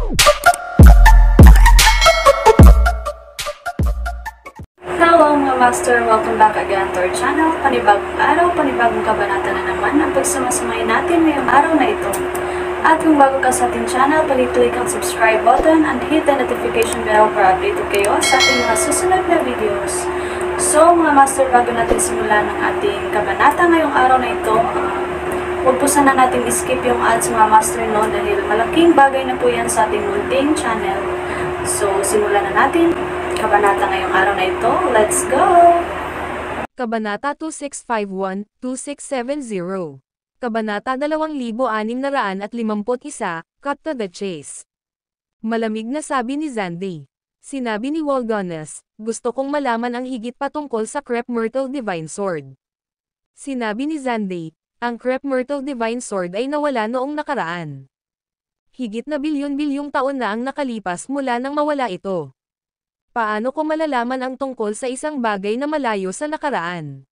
Hello mga master! Welcome back again to our channel. Panibagong araw, panibagong kabanata na naman ang pagsumasumay natin ngayong araw na ito. At kung bago ka sa ating channel, pag-click ang subscribe button and hit the notification bell para updated kayo sa ating mga susunod na videos. So mga master, bago natin simulan ng ating kabanata ngayong araw na ito, huwag po sana natin skip yung ads mga master, no, dahil malaking bagay na po yan sa ating munting channel. So simulan na natin kabanata ngayong araw na ito. Let's go! Kabanata 2651-2670. Kabanata 2651, Cut to the chase. Malamig na sabi ni Xande. Sinabi ni Waldones, gusto kong malaman ang higit patungkol sa Crep Myrtle Divine Sword. Sinabi ni Xande, ang Crep Myrtle Divine Sword ay nawala noong nakaraan. Higit na bilyon-bilyong taon na ang nakalipas mula nang mawala ito. Paano ko malalaman ang tungkol sa isang bagay na malayo sa nakaraan?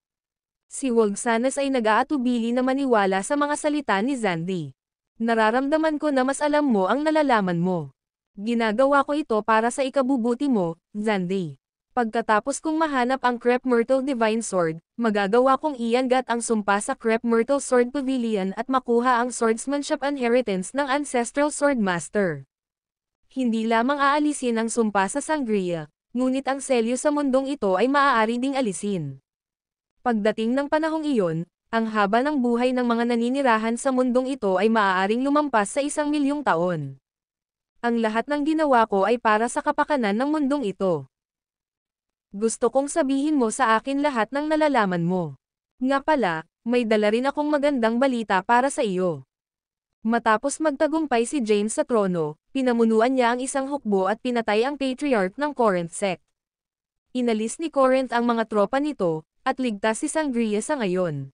Si Waldones ay nag-aatubili na maniwala sa mga salita ni Xande. Nararamdaman ko na mas alam mo ang nalalaman mo. Ginagawa ko ito para sa ikabubuti mo, Xande. Pagkatapos kong mahanap ang Crep Myrtle Divine Sword, magagawa kong iangat ang sumpa sa Crep Myrtle Sword Pavilion at makuha ang swordsmanship inheritance ng Ancestral Sword Master. Hindi lamang aalisin ang sumpa sa Sangria, ngunit ang selyo sa mundong ito ay maaari ding alisin. Pagdating ng panahong iyon, ang haba ng buhay ng mga naninirahan sa mundong ito ay maaaring lumampas sa 1,000,000 taon. Ang lahat ng ginawa ko ay para sa kapakanan ng mundong ito. Gusto kong sabihin mo sa akin lahat ng nalalaman mo. Nga pala, may dala rin akong magandang balita para sa iyo. Matapos magtagumpay si James sa trono, pinamunuan niya ang isang hukbo at pinatay ang patriarch ng Corinth sect. Inalis ni Corinth ang mga tropa nito, at ligtas si Sangria sa ngayon.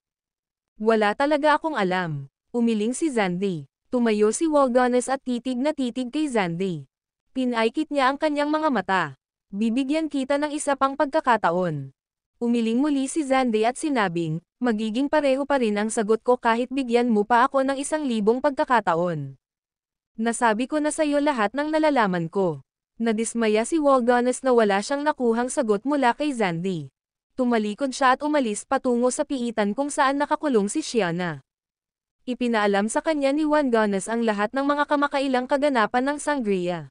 Wala talaga akong alam. Umiling si Xande. Tumayo si Waldones at titig na titig kay Xande. Pinaikit niya ang kanyang mga mata. Bibigyan kita ng isa pang pagkakataon. Umiling muli si Xande at sinabing, magiging pareho pa rin ang sagot ko kahit bigyan mo pa ako ng 1,000 pagkakataon. Nasabi ko na sa iyo lahat ng nalalaman ko. Nadismaya si Waldones na wala siyang nakuhang sagot mula kay Xande. Tumalikod siya at umalis patungo sa piitan kung saan nakakulong si Shiana. Ipinaalam sa kanya ni Waldones ang lahat ng mga kamakailang kaganapan ng Sangria.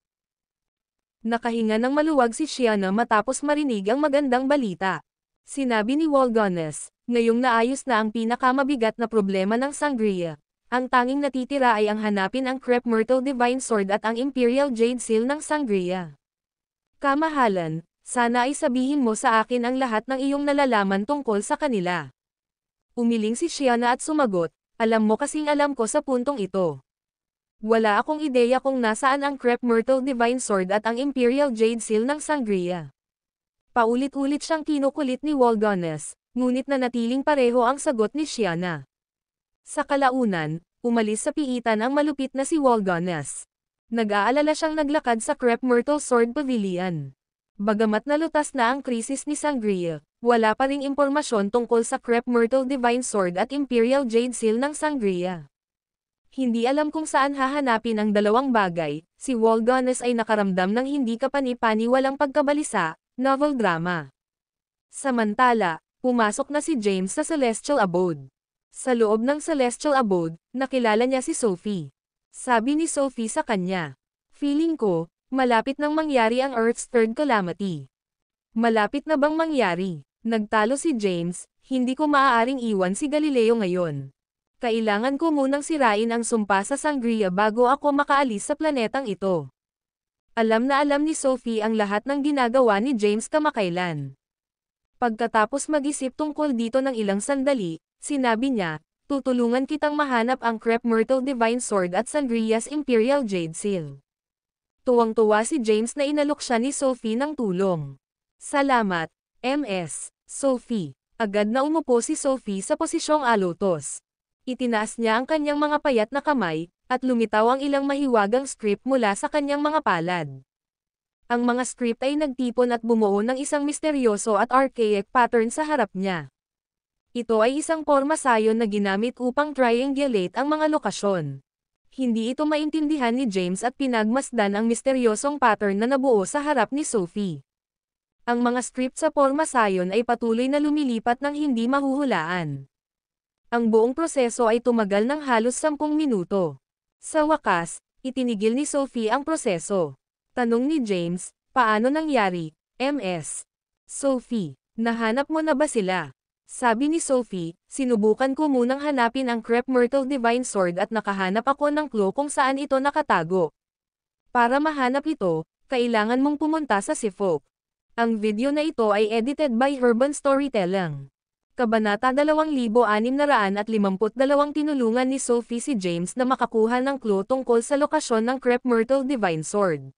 Nakahinga ng maluwag si Shiana matapos marinig ang magandang balita. Sinabi ni Waldones, ngayong naayos na ang pinakamabigat na problema ng Sangria. Ang tanging natitira ay ang hanapin ang Crep Myrtle Divine Sword at ang Imperial Jade Seal ng Sangria. Kamahalan, sana ay sabihin mo sa akin ang lahat ng iyong nalalaman tungkol sa kanila. Umiling si Shiana at sumagot, alam mo kasing alam ko sa puntong ito. Wala akong ideya kung nasaan ang Crep Myrtle Divine Sword at ang Imperial Jade Seal ng Sangria. Paulit-ulit siyang kinukulit ni Waldones, ngunit nanatiling pareho ang sagot ni Shiana. Sa kalaunan, umalis sa piitan ang malupit na si Waldones. Nag-aalala siyang naglakad sa Crep Myrtle Sword Pavilion. Bagamat nalutas na ang krisis ni Sangria, wala pa ring impormasyon tungkol sa Crep Myrtle Divine Sword at Imperial Jade Seal ng Sangria. Hindi alam kung saan hahanapin ang dalawang bagay, si Waldones ay nakaramdam ng hindi kapani-paniwalang pagkabalisa, novel drama. Samantala, pumasok na si James sa Celestial Abode. Sa loob ng Celestial Abode, nakilala niya si Sophie. Sabi ni Sophie sa kanya, feeling ko, malapit nang mangyari ang Earth's third calamity. Malapit na bang mangyari? Nagtalo si James, hindi ko maaaring iwan si Galileo ngayon. Kailangan ko munang sirain ang sumpa sa Sangria bago ako makaalis sa planetang ito. Alam na alam ni Sophie ang lahat ng ginagawa ni James kamakailan. Pagkatapos mag-isip tungkol dito ng ilang sandali, sinabi niya, tutulungan kitang mahanap ang Crep Myrtle Divine Sword at Sangria's Imperial Jade Seal. Tuwang-tuwa si James na inalok siya ni Sophie ng tulong. Salamat, Ms. Sophie. Agad na umupo si Sophie sa posisyong alotos. Itinaas niya ang kanyang mga payat na kamay, at lumitaw ang ilang mahiwagang script mula sa kanyang mga palad. Ang mga script ay nagtipon at bumuo ng isang misteryoso at archaic pattern sa harap niya. Ito ay isang porma sayon na ginamit upang triangulate ang mga lokasyon. Hindi ito maintindihan ni James at pinagmasdan ang misteryosong pattern na nabuo sa harap ni Sophie. Ang mga script sa porma sayon ay patuloy na lumilipat ng hindi mahuhulaan. Ang buong proseso ay tumagal ng halos 10 minuto. Sa wakas, itinigil ni Sophie ang proseso. Tanong ni James, paano nangyari, MS? Sophie, nahanap mo na ba sila? Sabi ni Sophie, sinubukan ko munang hanapin ang Crepe Myrtle Divine Sword at nakahanap ako ng clue kung saan ito nakatago. Para mahanap ito, kailangan mong pumunta sa Seafolk. Ang video na ito ay edited by Urban Storytelling. Kabanata 2652 tinulungan ni Sophie si James na makakuha ng clue tungkol sa lokasyon ng Crepe Myrtle Divine Sword.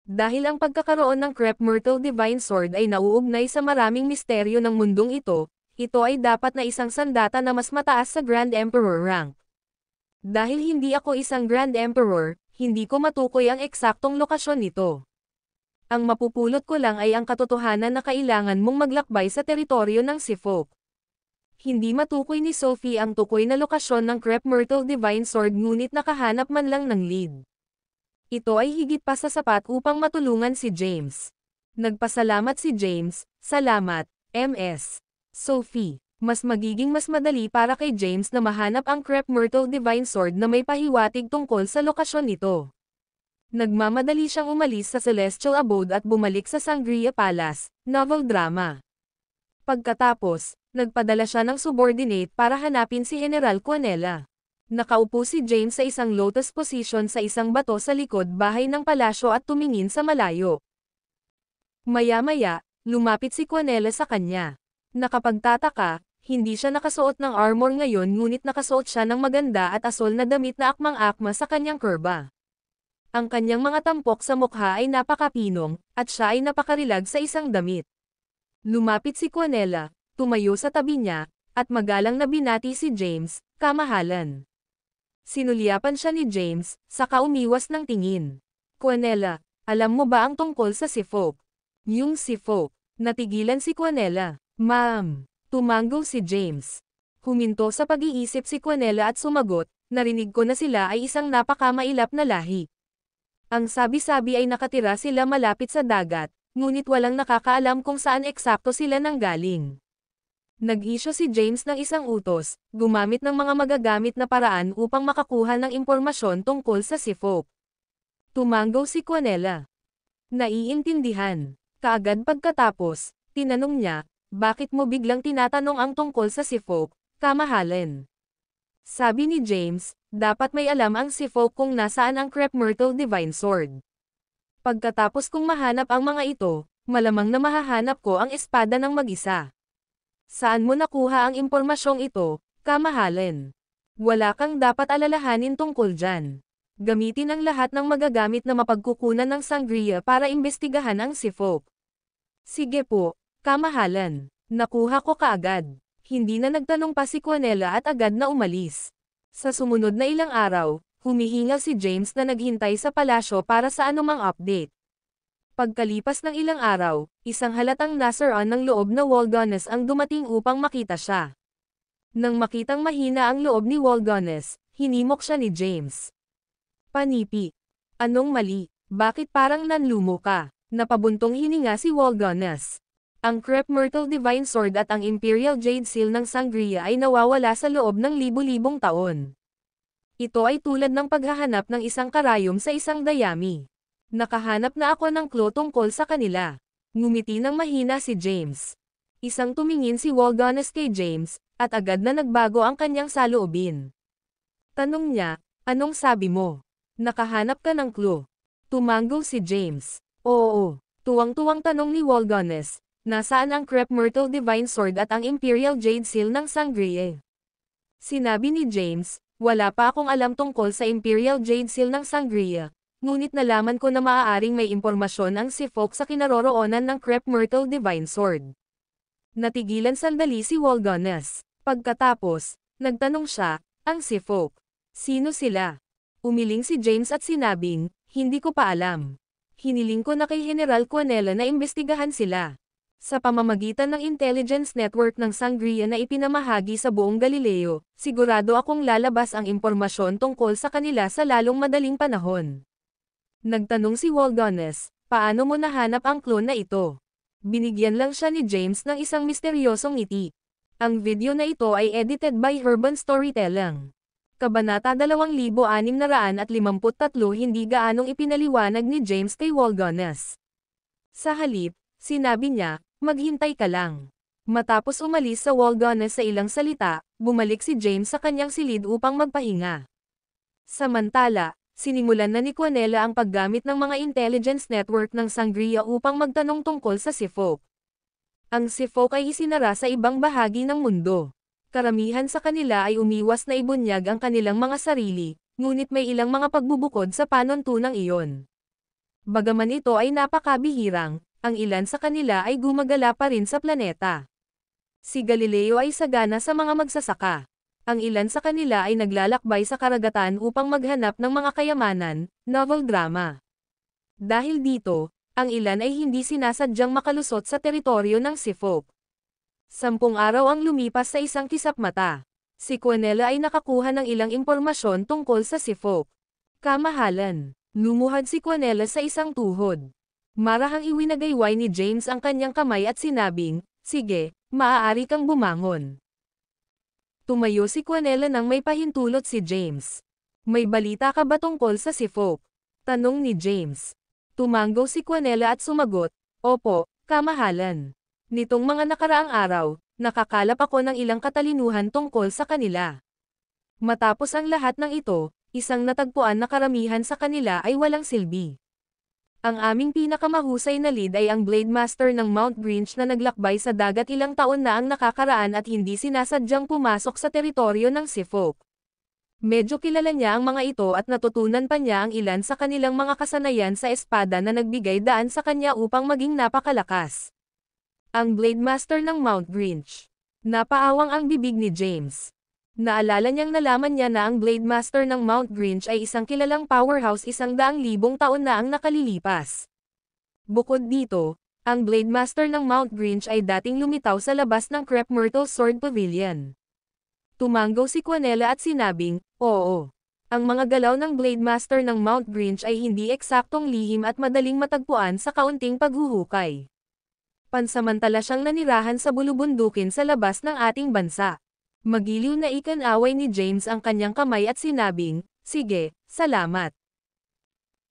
Dahil ang pagkakaroon ng Crepe Myrtle Divine Sword ay nauugnay sa maraming misteryo ng mundong ito ay dapat na isang sandata na mas mataas sa Grand Emperor rank. Dahil hindi ako isang Grand Emperor, hindi ko matukoy ang eksaktong lokasyon nito. Ang mapupulot ko lang ay ang katotohanan na kailangan mong maglakbay sa teritoryo ng Seafolk. Hindi matukoy ni Sophie ang tukoy na lokasyon ng Crepe Myrtle Divine Sword ngunit nakahanap man lang ng lead. Ito ay higit pa sa sapat upang matulungan si James. Nagpasalamat si James, salamat, MS. Sophie, mas magiging mas madali para kay James na mahanap ang Crepe Myrtle Divine Sword na may pahiwatig tungkol sa lokasyon nito. Nagmamadali siyang umalis sa Celestial Abode at bumalik sa Sangria Palace, novel drama. Pagkatapos, nagpadala siya ng subordinate para hanapin si General Quanella. Nakaupo si James sa isang lotus position sa isang bato sa likod bahay ng palasyo at tumingin sa malayo. Maya-maya, lumapit si Quanella sa kanya. Nakapagtataka, hindi siya nakasuot ng armor ngayon ngunit nakasuot siya ng maganda at asol na damit na akmang-akma sa kanyang kurba. Ang kanyang mga tampok sa mukha ay napakapinong, at siya ay napakarilag sa isang damit. Lumapit si Quanella, tumayo sa tabi niya, at magalang na binati si James, kamahalan. Sinulyapan siya ni James, saka umiwas ng tingin. Quanella, alam mo ba ang tungkol sa Seafolk? Yung Seafolk. Natigilan si Quanella. Ma'am. Tumanggo si James. Huminto sa pag-iisip si Quanella at sumagot, narinig ko na sila ay isang napakamailap na lahi. Ang sabi-sabi ay nakatira sila malapit sa dagat, ngunit walang nakakaalam kung saan eksakto sila nanggaling. Nag-isyo si James ng isang utos, gumamit ng mga magagamit na paraan upang makakuha ng impormasyon tungkol sa Seafolk. Tumanggo si Quanella. Naiintindihan. Kaagad pagkatapos, tinanong niya, bakit mo biglang tinatanong ang tungkol sa Seafolk, kamahalan? Sabi ni James, dapat may alam ang Seafolk kung nasaan ang Crepe Myrtle Divine Sword. Pagkatapos kong mahanap ang mga ito, malamang na mahahanap ko ang espada ng mag-isa. Saan mo nakuha ang impormasyong ito, kamahalan? Wala kang dapat alalahanin tungkol dyan. Gamitin ang lahat ng magagamit na mapagkukunan ng Sangria para imbestigahan ang Seafolk. Sige po, kamahalan. Nakuha ko kaagad. Hindi na nagtanong pa si Quanella at agad na umalis. Sa sumunod na ilang araw, humihinga si James na naghintay sa palasyo para sa anumang update. Pagkalipas ng ilang araw, isang halatang nasaran ng loob na Walgones ang dumating upang makita siya. Nang makitang mahina ang loob ni Walgones, hinimok siya ni James. Panipi. Anong mali? Bakit parang nanlumo ka? Napabuntong hininga si Walgones. Ang Crepe Myrtle Divine Sword at ang Imperial Jade Seal ng Sangria ay nawawala sa loob ng libu-libong taon. Ito ay tulad ng paghahanap ng isang karayom sa isang dayami. Nakahanap na ako ng clue tungkol sa kanila. Ngumiti ng mahina si James. Isang tumingin si Walgones kay James, at agad na nagbago ang kanyang saloobin. Tanong niya, anong sabi mo? Nakahanap ka ng clue? Tumanggo si James. Oo. Tuwang-tuwang tanong ni Walgones, nasaan ang Crepe Myrtle Divine Sword at ang Imperial Jade Seal ng Sangria? Sinabi ni James, wala pa akong alam tungkol sa Imperial Jade Seal ng Sangria. Ngunit nalaman ko na maaaring may impormasyon ang Seafolk sa kinaroroonan ng Crepe Myrtle Divine Sword. Natigilan sandali si Walgones. Pagkatapos, nagtanong siya, ang Seafolk. Sino sila? Umiling si James at sinabing, hindi ko pa alam. Hiniling ko na kay General Quanella na imbestigahan sila. Sa pamamagitan ng intelligence network ng Sangria na ipinamahagi sa buong Galileo, sigurado akong lalabas ang impormasyon tungkol sa kanila sa lalong madaling panahon. Nagtanong si Waldones, paano mo nahanap ang clone na ito? Binigyan lang siya ni James ng isang misteryosong ngiti. Ang video na ito ay edited by Urban Storytelling. Kabanata 2653 hindi gaanong ipinaliwanag ni James kay Waldones. Sa halip, sinabi niya, maghintay ka lang. Matapos umalis sa Waldones sa ilang salita, bumalik si James sa kanyang silid upang magpahinga. Samantala, sinimulan na ni Quanella ang paggamit ng mga intelligence network ng Sangria upang magtanong tungkol sa Seafolk. Ang Seafolk ay isinara sa ibang bahagi ng mundo. Karamihan sa kanila ay umiwas na ibunyag ang kanilang mga sarili, ngunit may ilang mga pagbubukod sa panuntunang iyon. Bagaman ito ay napakabihirang, ang ilan sa kanila ay gumagala pa rin sa planeta. Si Galileo ay sagana sa mga magsasaka. Ang ilan sa kanila ay naglalakbay sa karagatan upang maghanap ng mga kayamanan, novel drama. Dahil dito, ang ilan ay hindi sinasadyang makalusot sa teritoryo ng Seafolk. 10 araw ang lumipas sa isang kisap mata. Si Quanella ay nakakuha ng ilang impormasyon tungkol sa Seafolk. Kamahalan. Lumuhad si Quanella sa isang tuhod. Marahang iwinagayway ni James ang kanyang kamay at sinabing, sige, maaari kang bumangon. Tumayo si Quanella nang may pahintulot si James. May balita ka ba tungkol sa Seafolk? Tanong ni James. Tumanggo si Quanella at sumagot, opo, kamahalan. Nitong mga nakaraang araw, nakakalap ako ng ilang katalinuhan tungkol sa kanila. Matapos ang lahat ng ito, isang natagpuan na karamihan sa kanila ay walang silbi. Ang aming pinakamahusay na lead ay ang Blade Master ng Mount Grinch na naglakbay sa dagat ilang taon na ang nakakaraan at hindi sinasadyang pumasok sa teritoryo ng Seafolk. Medyo kilala niya ang mga ito at natutunan pa niya ang ilan sa kanilang mga kasanayan sa espada na nagbigay daan sa kanya upang maging napakalakas. Ang Blade Master ng Mount Grinch. Napaawang ang bibig ni James. Naalala niyang nalaman niya na ang Blade Master ng Mount Grinch ay isang kilalang powerhouse 100,000 taon na ang nakalilipas. Bukod dito, ang Blade Master ng Mount Grinch ay dating lumitaw sa labas ng Crep Myrtle Sword Pavilion. Tumanggo si Quanella at sinabing, oo. Ang mga galaw ng Blade Master ng Mount Grinch ay hindi eksaktong lihim at madaling matagpuan sa kaunting paghuhukay. Pansamantala siyang nanirahan sa bulubundukin sa labas ng ating bansa. Magiliw na ikan-away ni James ang kanyang kamay at sinabing, sige, salamat.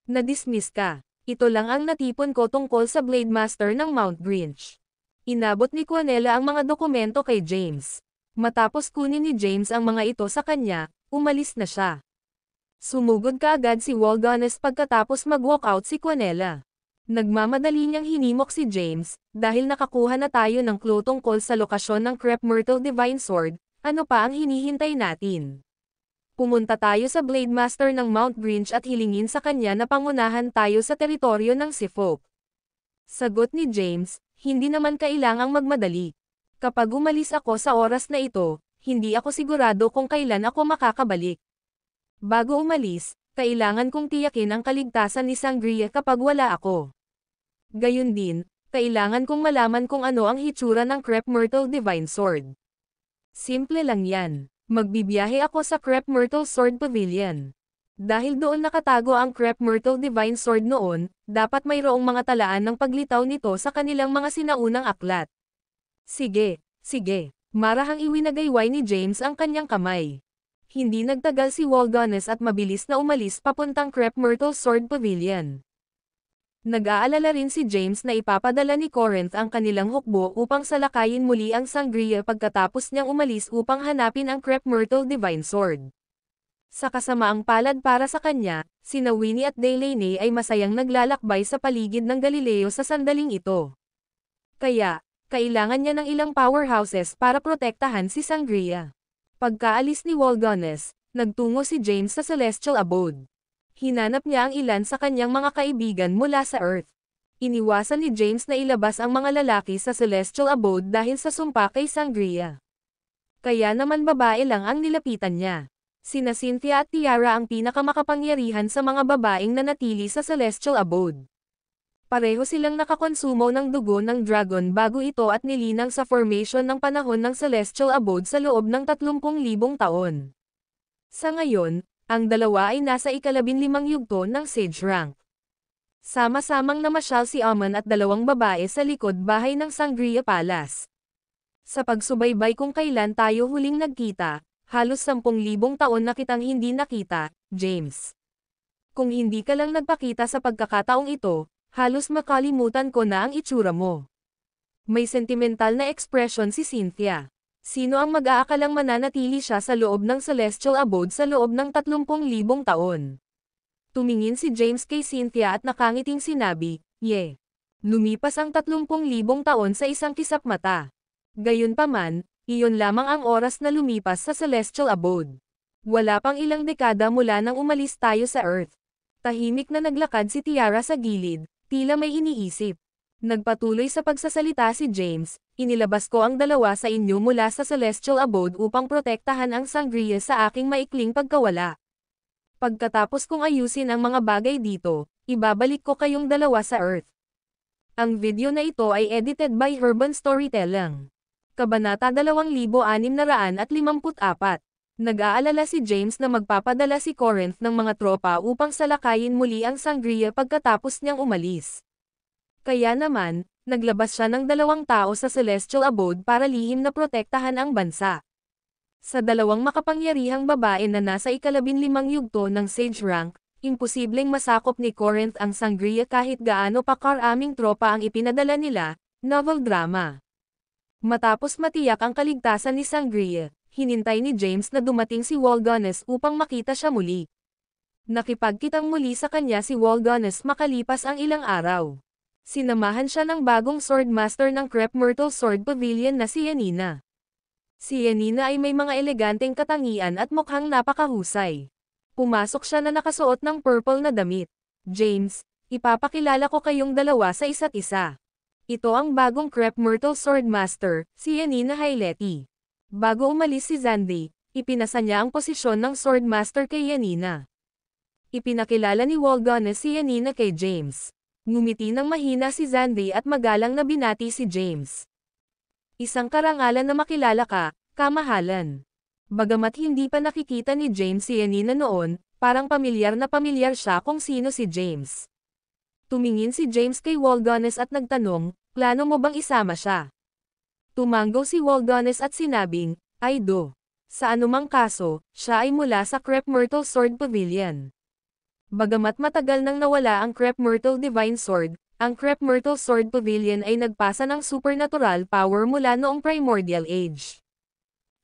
Na-dismiss ka. Ito lang ang natipon ko tungkol sa Blade Master ng Mount Grinch. Inabot ni Quanella ang mga dokumento kay James. Matapos kunin ni James ang mga ito sa kanya, umalis na siya. Sumugod kaagad si Waldones pagkatapos mag-walkout si Quanella. Nagmamadali niyang hinimok si James, dahil nakakuha na tayo ng clue tungkol sa lokasyon ng Crep Myrtle Divine Sword. Ano pa ang hinihintay natin? Pumunta tayo sa Blade Master ng Mount Grinch at hilingin sa kanya na pangunahan tayo sa teritoryo ng Seafolk. Sagot ni James, hindi naman kailangang magmadali. Kapag umalis ako sa oras na ito, hindi ako sigurado kung kailan ako makakabalik. Bago umalis, kailangan kong tiyakin ang kaligtasan ni Sangria kapag wala ako. Gayun din, kailangan kong malaman kung ano ang hitsura ng Crep Myrtle Divine Sword. Simple lang yan. Magbibiyahe ako sa Crep Myrtle Sword Pavilion. Dahil doon nakatago ang Crep Myrtle Divine Sword noon, dapat mayroong mga talaan ng paglitaw nito sa kanilang mga sinaunang aklat. Sige, sige. Marahang iwinagayway ni James ang kanyang kamay. Hindi nagtagal si Waldones at mabilis na umalis papuntang Crep Myrtle Sword Pavilion. Nag-aalala rin si James na ipapadala ni Corinth ang kanilang hukbo upang salakayin muli ang Sangria pagkatapos niyang umalis upang hanapin ang Crep Myrtle Divine Sword. Sa kasamaang palad para sa kanya, sina Winnie at Delaney ay masayang naglalakbay sa paligid ng Galileo sa sandaling ito. Kaya, kailangan niya ng ilang powerhouses para protektahan si Sangria. Pagkaalis ni Waldones, nagtungo si James sa Celestial Abode. Hinanap niya ang ilan sa kanyang mga kaibigan mula sa Earth. Iniwasan ni James na ilabas ang mga lalaki sa Celestial Abode dahil sa sumpa kay Sangria. Kaya naman babae lang ang nilapitan niya. Sina Cynthia at Tiara ang pinakamakapangyarihan sa mga babaeng nanatili sa Celestial Abode. Pareho silang nakakonsumo ng dugo ng dragon bago ito at nilinang sa formation ng panahon ng celestial abode sa loob ng 30,000 taon. Sa ngayon, ang dalawa ay nasa ika-15 yugto ng Sage rank. Sama-samang namasyal si Amon at dalawang babae sa likod bahay ng Sangria Palace. Sa pagsubaybay kung kailan tayo huling nagkita, halos 10,000 taon na kitang hindi nakita, James. Kung hindi ka lang nagpakita sa pagkakataong ito, halos makalimutan ko na ang itsura mo. May sentimental na ekspresyon si Cynthia. Sino ang mag-aakalang mananatili siya sa loob ng celestial abode sa loob ng 30,000 taon? Tumingin si James kay Cynthia at nakangiting sinabi, "Ye." Lumipas ang 30,000 taon sa isang kisap mata. Gayunpaman, iyon lamang ang oras na lumipas sa celestial abode. Wala pang ilang dekada mula nang umalis tayo sa Earth. Tahimik na naglakad si Tiara sa gilid, tila may iniisip. Nagpatuloy sa pagsasalita si James, "Inilabas ko ang dalawa sa inyo mula sa celestial abode upang protektahan ang Sangria sa aking maikling pagkawala. Pagkatapos kong ayusin ang mga bagay dito, ibabalik ko kayong dalawa sa Earth." Ang video na ito ay edited by Urban Storytelling. Kabanata 2654. Nag-aalala si James na magpapadala si Corinth ng mga tropa upang salakayin muli ang Sangria pagkatapos niyang umalis. Kaya naman, naglabas siya ng 2 tao sa celestial abode para lihim na protektahan ang bansa. Sa 2 makapangyarihang babae na nasa ika-15 yugto ng Sage rank, imposibleng masakop ni Corinth ang Sangria kahit gaano pa karaming tropa ang ipinadala nila. Novel drama. Matapos matiyak ang kaligtasan ni Sangria, hinintay ni James na dumating si Walgones upang makita siya muli. Nakipagkitang muli sa kanya si Walgones makalipas ang ilang araw. Sinamahan siya ng bagong swordmaster ng Crep Myrtle Sword Pavilion na si Yanina. Si Yanina ay may mga eleganteng katangian at mukhang napakahusay. Pumasok siya na nakasuot ng purple na damit. "James, ipapakilala ko kayong dalawa sa isa't isa. Ito ang bagong Crep Myrtle Swordmaster, si Yanina Haileti." Bago umalis si Zandy, ipinasa niya ang posisyon ng Swordmaster kay Yanina. Ipinakilala ni Walgones si Yanina kay James. Ngumiti ng mahina si Zandy at magalang na binati si James. "Isang karangalan na makilala ka, kamahalan." Bagamat hindi pa nakikita ni James si Yanina noon, parang pamilyar na pamilyar siya kung sino si James. Tumingin si James kay Walgones at nagtanong, "Plano mo bang isama siya?" Tumango si Walgones at sinabing, "Ay do. Sa anumang kaso, siya ay mula sa Crep Myrtle Sword Pavilion." Bagamat matagal nang nawala ang Crep Myrtle Divine Sword, ang Crep Myrtle Sword Pavilion ay nagpasa ng supernatural power mula noong Primordial Age.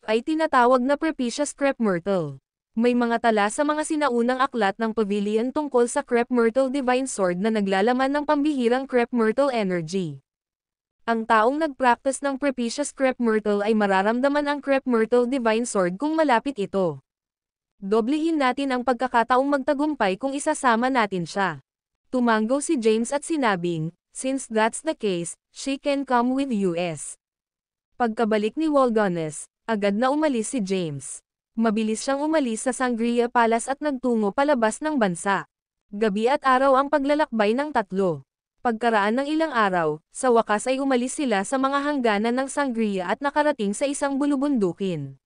Ay tinatawag na Propitious Crep Myrtle. May mga tala sa mga sinaunang aklat ng pavilion tungkol sa Crep Myrtle Divine Sword na naglalaman ng pambihirang Crep Myrtle energy. Ang taong nag-practice ng Propitious Crep Myrtle ay mararamdaman ang Crep Myrtle Divine Sword kung malapit ito. Doblehin natin ang pagkakataong magtagumpay kung isasama natin siya. Tumango si James at sinabing, "Since that's the case, she can come with us." Pagkabalik ni Walgones, agad na umalis si James. Mabilis siyang umalis sa Sangria Palace at nagtungo palabas ng bansa. Gabi at araw ang paglalakbay ng tatlo. Pagkaraan ng ilang araw, sa wakas ay umalis sila sa mga hangganan ng Sangria at nakarating sa isang bulubundukin.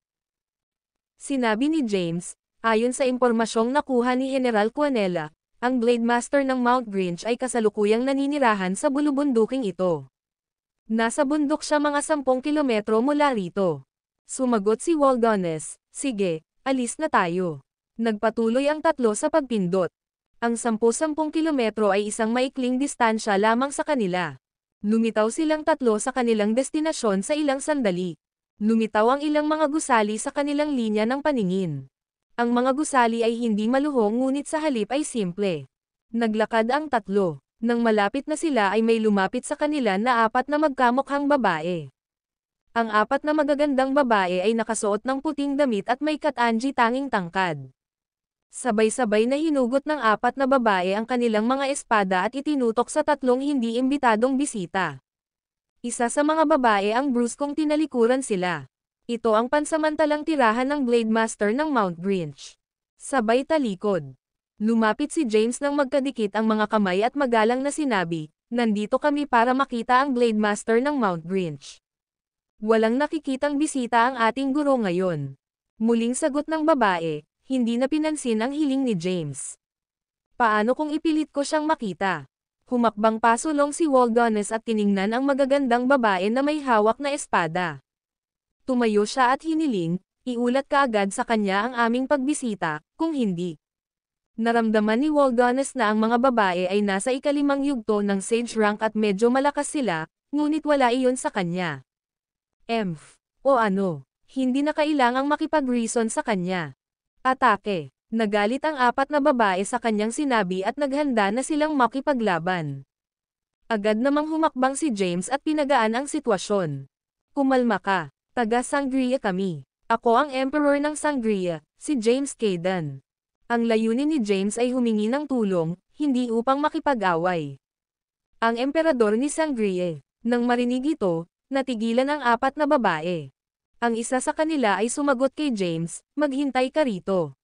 Sinabi ni James, ayon sa impormasyong nakuha ni General Quanella, ang Blade Master ng Mount Grinch ay kasalukuyang naninirahan sa bulubunduking ito. Nasa bundok siya mga 10 kilometro mula rito. Sumagot si Walgones, "Sige, alis na tayo." Nagpatuloy ang tatlo sa pagpindot. Ang 10 kilometro ay isang maikling distansya lamang sa kanila. Lumitaw silang tatlo sa kanilang destinasyon sa ilang sandali. Lumitaw ang ilang mga gusali sa kanilang linya ng paningin. Ang mga gusali ay hindi maluhong ngunit sa halip ay simple. Naglakad ang tatlo. Nang malapit na sila ay may lumapit sa kanila na 4 na magkamukhang babae. Ang 4 na magagandang babae ay nakasuot ng puting damit at may katanji tanging tangkad. Sabay-sabay na hinugot ng 4 na babae ang kanilang mga espada at itinutok sa 3 hindi imbitadong bisita. Isa sa mga babae ang bruskong tinalikuran sila. Ito ang pansamantalang tirahan ng Blade Master ng Mount Grinch. Sabay talikod. Lumapit si James nang magkadikit ang mga kamay at magalang na sinabi, Nandito kami para makita ang Blade Master ng Mount Grinch. Walang nakikitang bisita ang ating guro ngayon. Muling sagot ng babae, hindi na pinansin ang hiling ni James. Paano kung ipilit ko siyang makita? Humakbang pasulong si Waldones at tiningnan ang magagandang babae na may hawak na espada. Tumayo siya at hiniling, iulat ka agad sa kanya ang aming pagbisita, kung hindi. Naramdaman ni Waldones na ang mga babae ay nasa ikalimang yugto ng sage rank at medyo malakas sila, ngunit wala iyon sa kanya. O ano, hindi na kailangang makipag-reason sa kanya. Atake. Nagalit ang apat na babae sa kanyang sinabi at naghanda na silang makipaglaban. Agad namang humakbang si James at pinagaan ang sitwasyon. Kumalma ka, taga Sangria kami. Ako ang Emperor ng Sangria, si James Caden. Ang layunin ni James ay humingi ng tulong, hindi upang makipag-away. Ang emperador ni Sangria. Nang marinig ito, natigilan ang apat na babae. Ang isa sa kanila ay sumagot kay James, maghintay ka rito.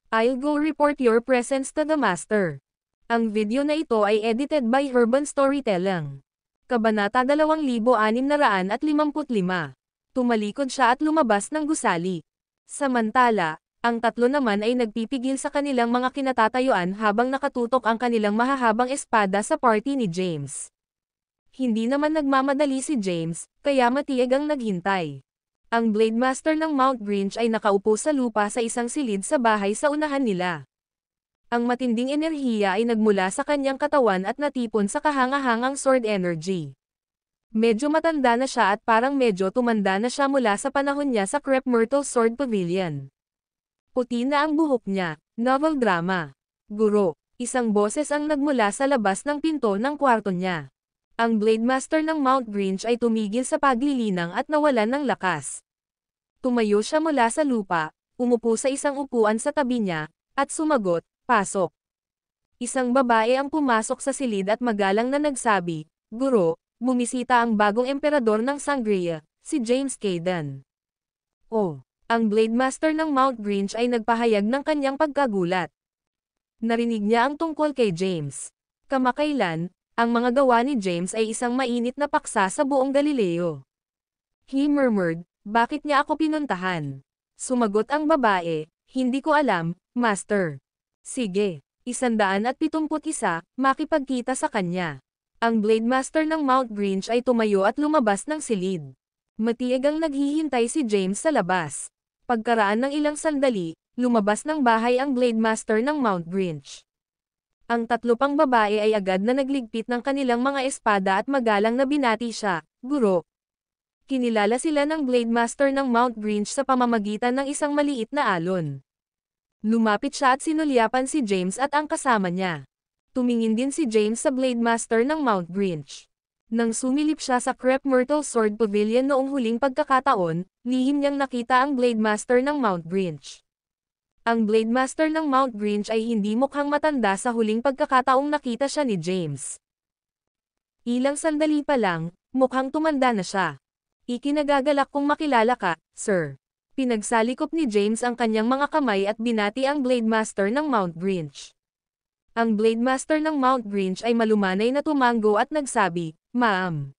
I'll go report your presence to the master. Ang video na ito ay edited by Urban Storytelling. Kabanata 2655. Tumalikod siya at lumabas ng gusali. Samantala, ang tatlo naman ay nagpipigil sa kanilang mga kinatatayuan habang nakatutok ang kanilang mahahabang espada sa party ni James. Hindi naman nagmamadali si James, kaya matiag ang naghintay. Ang Blade Master ng Mount Grinch ay nakaupo sa lupa sa isang silid sa bahay sa unahan nila. Ang matinding enerhiya ay nagmula sa kanyang katawan at natipon sa kahangahangang sword energy. Medyo matanda na siya at parang medyo tumanda na siya mula sa panahon niya sa Crep Myrtle Sword Pavilion. Puti na ang buhok niya, novel drama. Guro, isang boses ang nagmula sa labas ng pinto ng kwarto niya. Ang Blade Master ng Mount Grinch ay tumigil sa paglilinang at nawalan ng lakas. Tumayo siya mula sa lupa, umupo sa isang upuan sa tabi niya, at sumagot, pasok. Isang babae ang pumasok sa silid at magalang na nagsabi, Guro, bumisita ang bagong emperador ng Sangria, si James Caden. Ang Blade Master ng Mount Grinch ay nagpahayag ng kanyang pagkagulat. Narinig niya ang tungkol kay James. Kamakailan, ang mga gawa ni James ay isang mainit na paksa sa buong Galileo. He murmured, bakit niya ako pinuntahan? Sumagot ang babae, hindi ko alam, Master. Sige, 171, makipagkita sa kanya. Ang Blade Master ng Mount Grinch ay tumayo at lumabas ng silid. Matiag ang naghihintay si James sa labas. Pagkaraan ng ilang sandali, lumabas ng bahay ang Blade Master ng Mount Grinch. Ang tatlo pang babae ay agad na nagligpit ng kanilang mga espada at magalang na binati siya, Guro. Kinilala sila ng Blade Master ng Mount Grinch sa pamamagitan ng isang maliit na alon. Lumapit siya at sinulyapan si James at ang kasama niya. Tumingin din si James sa Blade Master ng Mount Grinch. Nang sumilip siya sa Crep Myrtle Sword Pavilion noong huling pagkakataon, lihim niyang nakita ang Blade Master ng Mount Grinch. Ang Blade Master ng Mount Grinch ay hindi mukhang matanda sa huling pagkakataong nakita siya ni James. Ilang sandali pa lang, mukhang tumanda na siya. Ikinagagalak kong makilala ka, sir. Pinagsalikop ni James ang kanyang mga kamay at binati ang Blade Master ng Mount Grinch. Ang Blade Master ng Mount Grinch ay malumanay na tumango at nagsabi, Ma'am.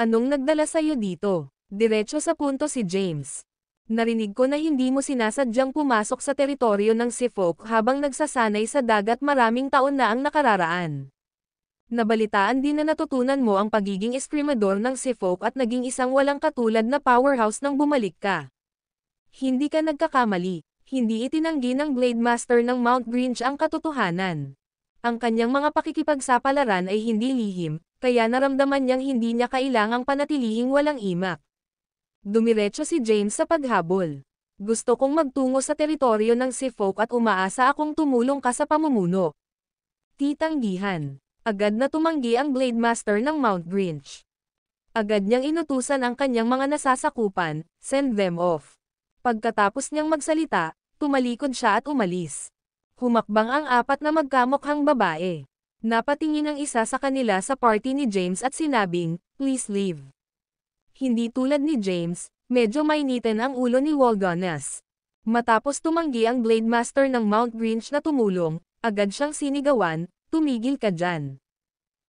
Anong nagdala sa'yo dito? Diretso sa punto si James. Narinig ko na hindi mo sinasadyang pumasok sa teritoryo ng Seafolk habang nagsasanay sa dagat maraming taon na ang nakararaan. Nabalitaan din na natutunan mo ang pagiging eskrimador ng Seafolk at naging isang walang katulad na powerhouse nang bumalik ka. Hindi ka nagkakamali, hindi itinanggi ng Blade Master ng Mount Grinch ang katotohanan. Ang kanyang mga pakikipagsapalaran ay hindi lihim, kaya naramdaman niyang hindi niya kailangang panatilihing walang imak. Dumiretso si James sa paghabol. Gusto kong magtungo sa teritoryo ng Seafolk at umaasa akong tumulong ka sa pamumuno. Titanggihan. Agad na tumanggi ang Blade Master ng Mount Grinch. Agad niyang inutusan ang kanyang mga nasasakupan, send them off. Pagkatapos niyang magsalita, tumalikod siya at umalis. Humakbang ang apat na magkamukhang babae. Napatingin ang isa sa kanila sa party ni James at sinabing, please leave. Hindi tulad ni James, medyo mainitin ang ulo ni Waldones. Matapos tumanggi ang Blade Master ng Mount Grinch na tumulong, agad siyang sinigawan, tumigil ka dyan.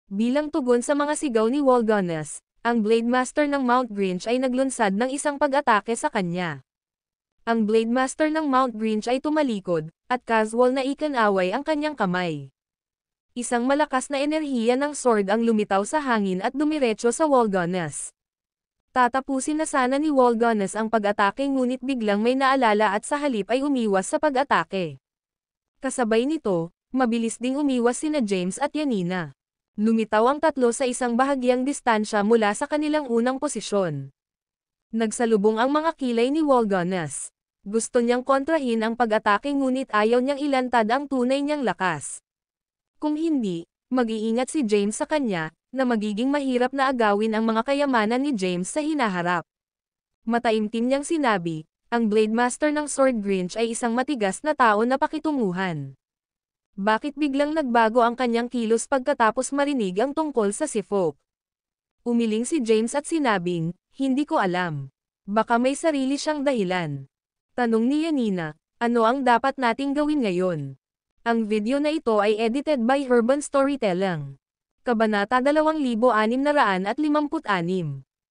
Bilang tugon sa mga sigaw ni Walgonus, ang Blade Master ng Mount Grinch ay naglunsad ng isang pag-atake sa kanya. Ang Blade Master ng Mount Grinch ay tumalikod, at casual na ikanaway ang kanyang kamay. Isang malakas na enerhiya ng sword ang lumitaw sa hangin at dumiretso sa Walgonus. Tatapusin na sana ni Walgonus ang pag-atake ngunit biglang may naalala at sa halip ay umiwas sa pag-atake. Kasabay nito, mabilis ding umiwas sina James at Yanina. Lumitaw ang tatlo sa isang bahagyang distansya mula sa kanilang unang posisyon. Nagsalubong ang mga kilay ni Walgonus. Gusto niyang kontrahin ang pag-atake ngunit ayaw niyang ilantad ang tunay niyang lakas. Kung hindi, mag-iingat si James sa kanya, na magiging mahirap na agawin ang mga kayamanan ni James sa hinaharap. Mataimtim niyang sinabi, ang Blade Master ng Sword Grinch ay isang matigas na tao na pakitunguhan. Bakit biglang nagbago ang kanyang kilos pagkatapos marinig ang tungkol sa si Folk? Umiling si James at sinabing, hindi ko alam. Baka may sarili siyang dahilan. Tanong ni Yanina, ano ang dapat nating gawin ngayon? Ang video na ito ay edited by Urban Storytelling. Kabanata 2656.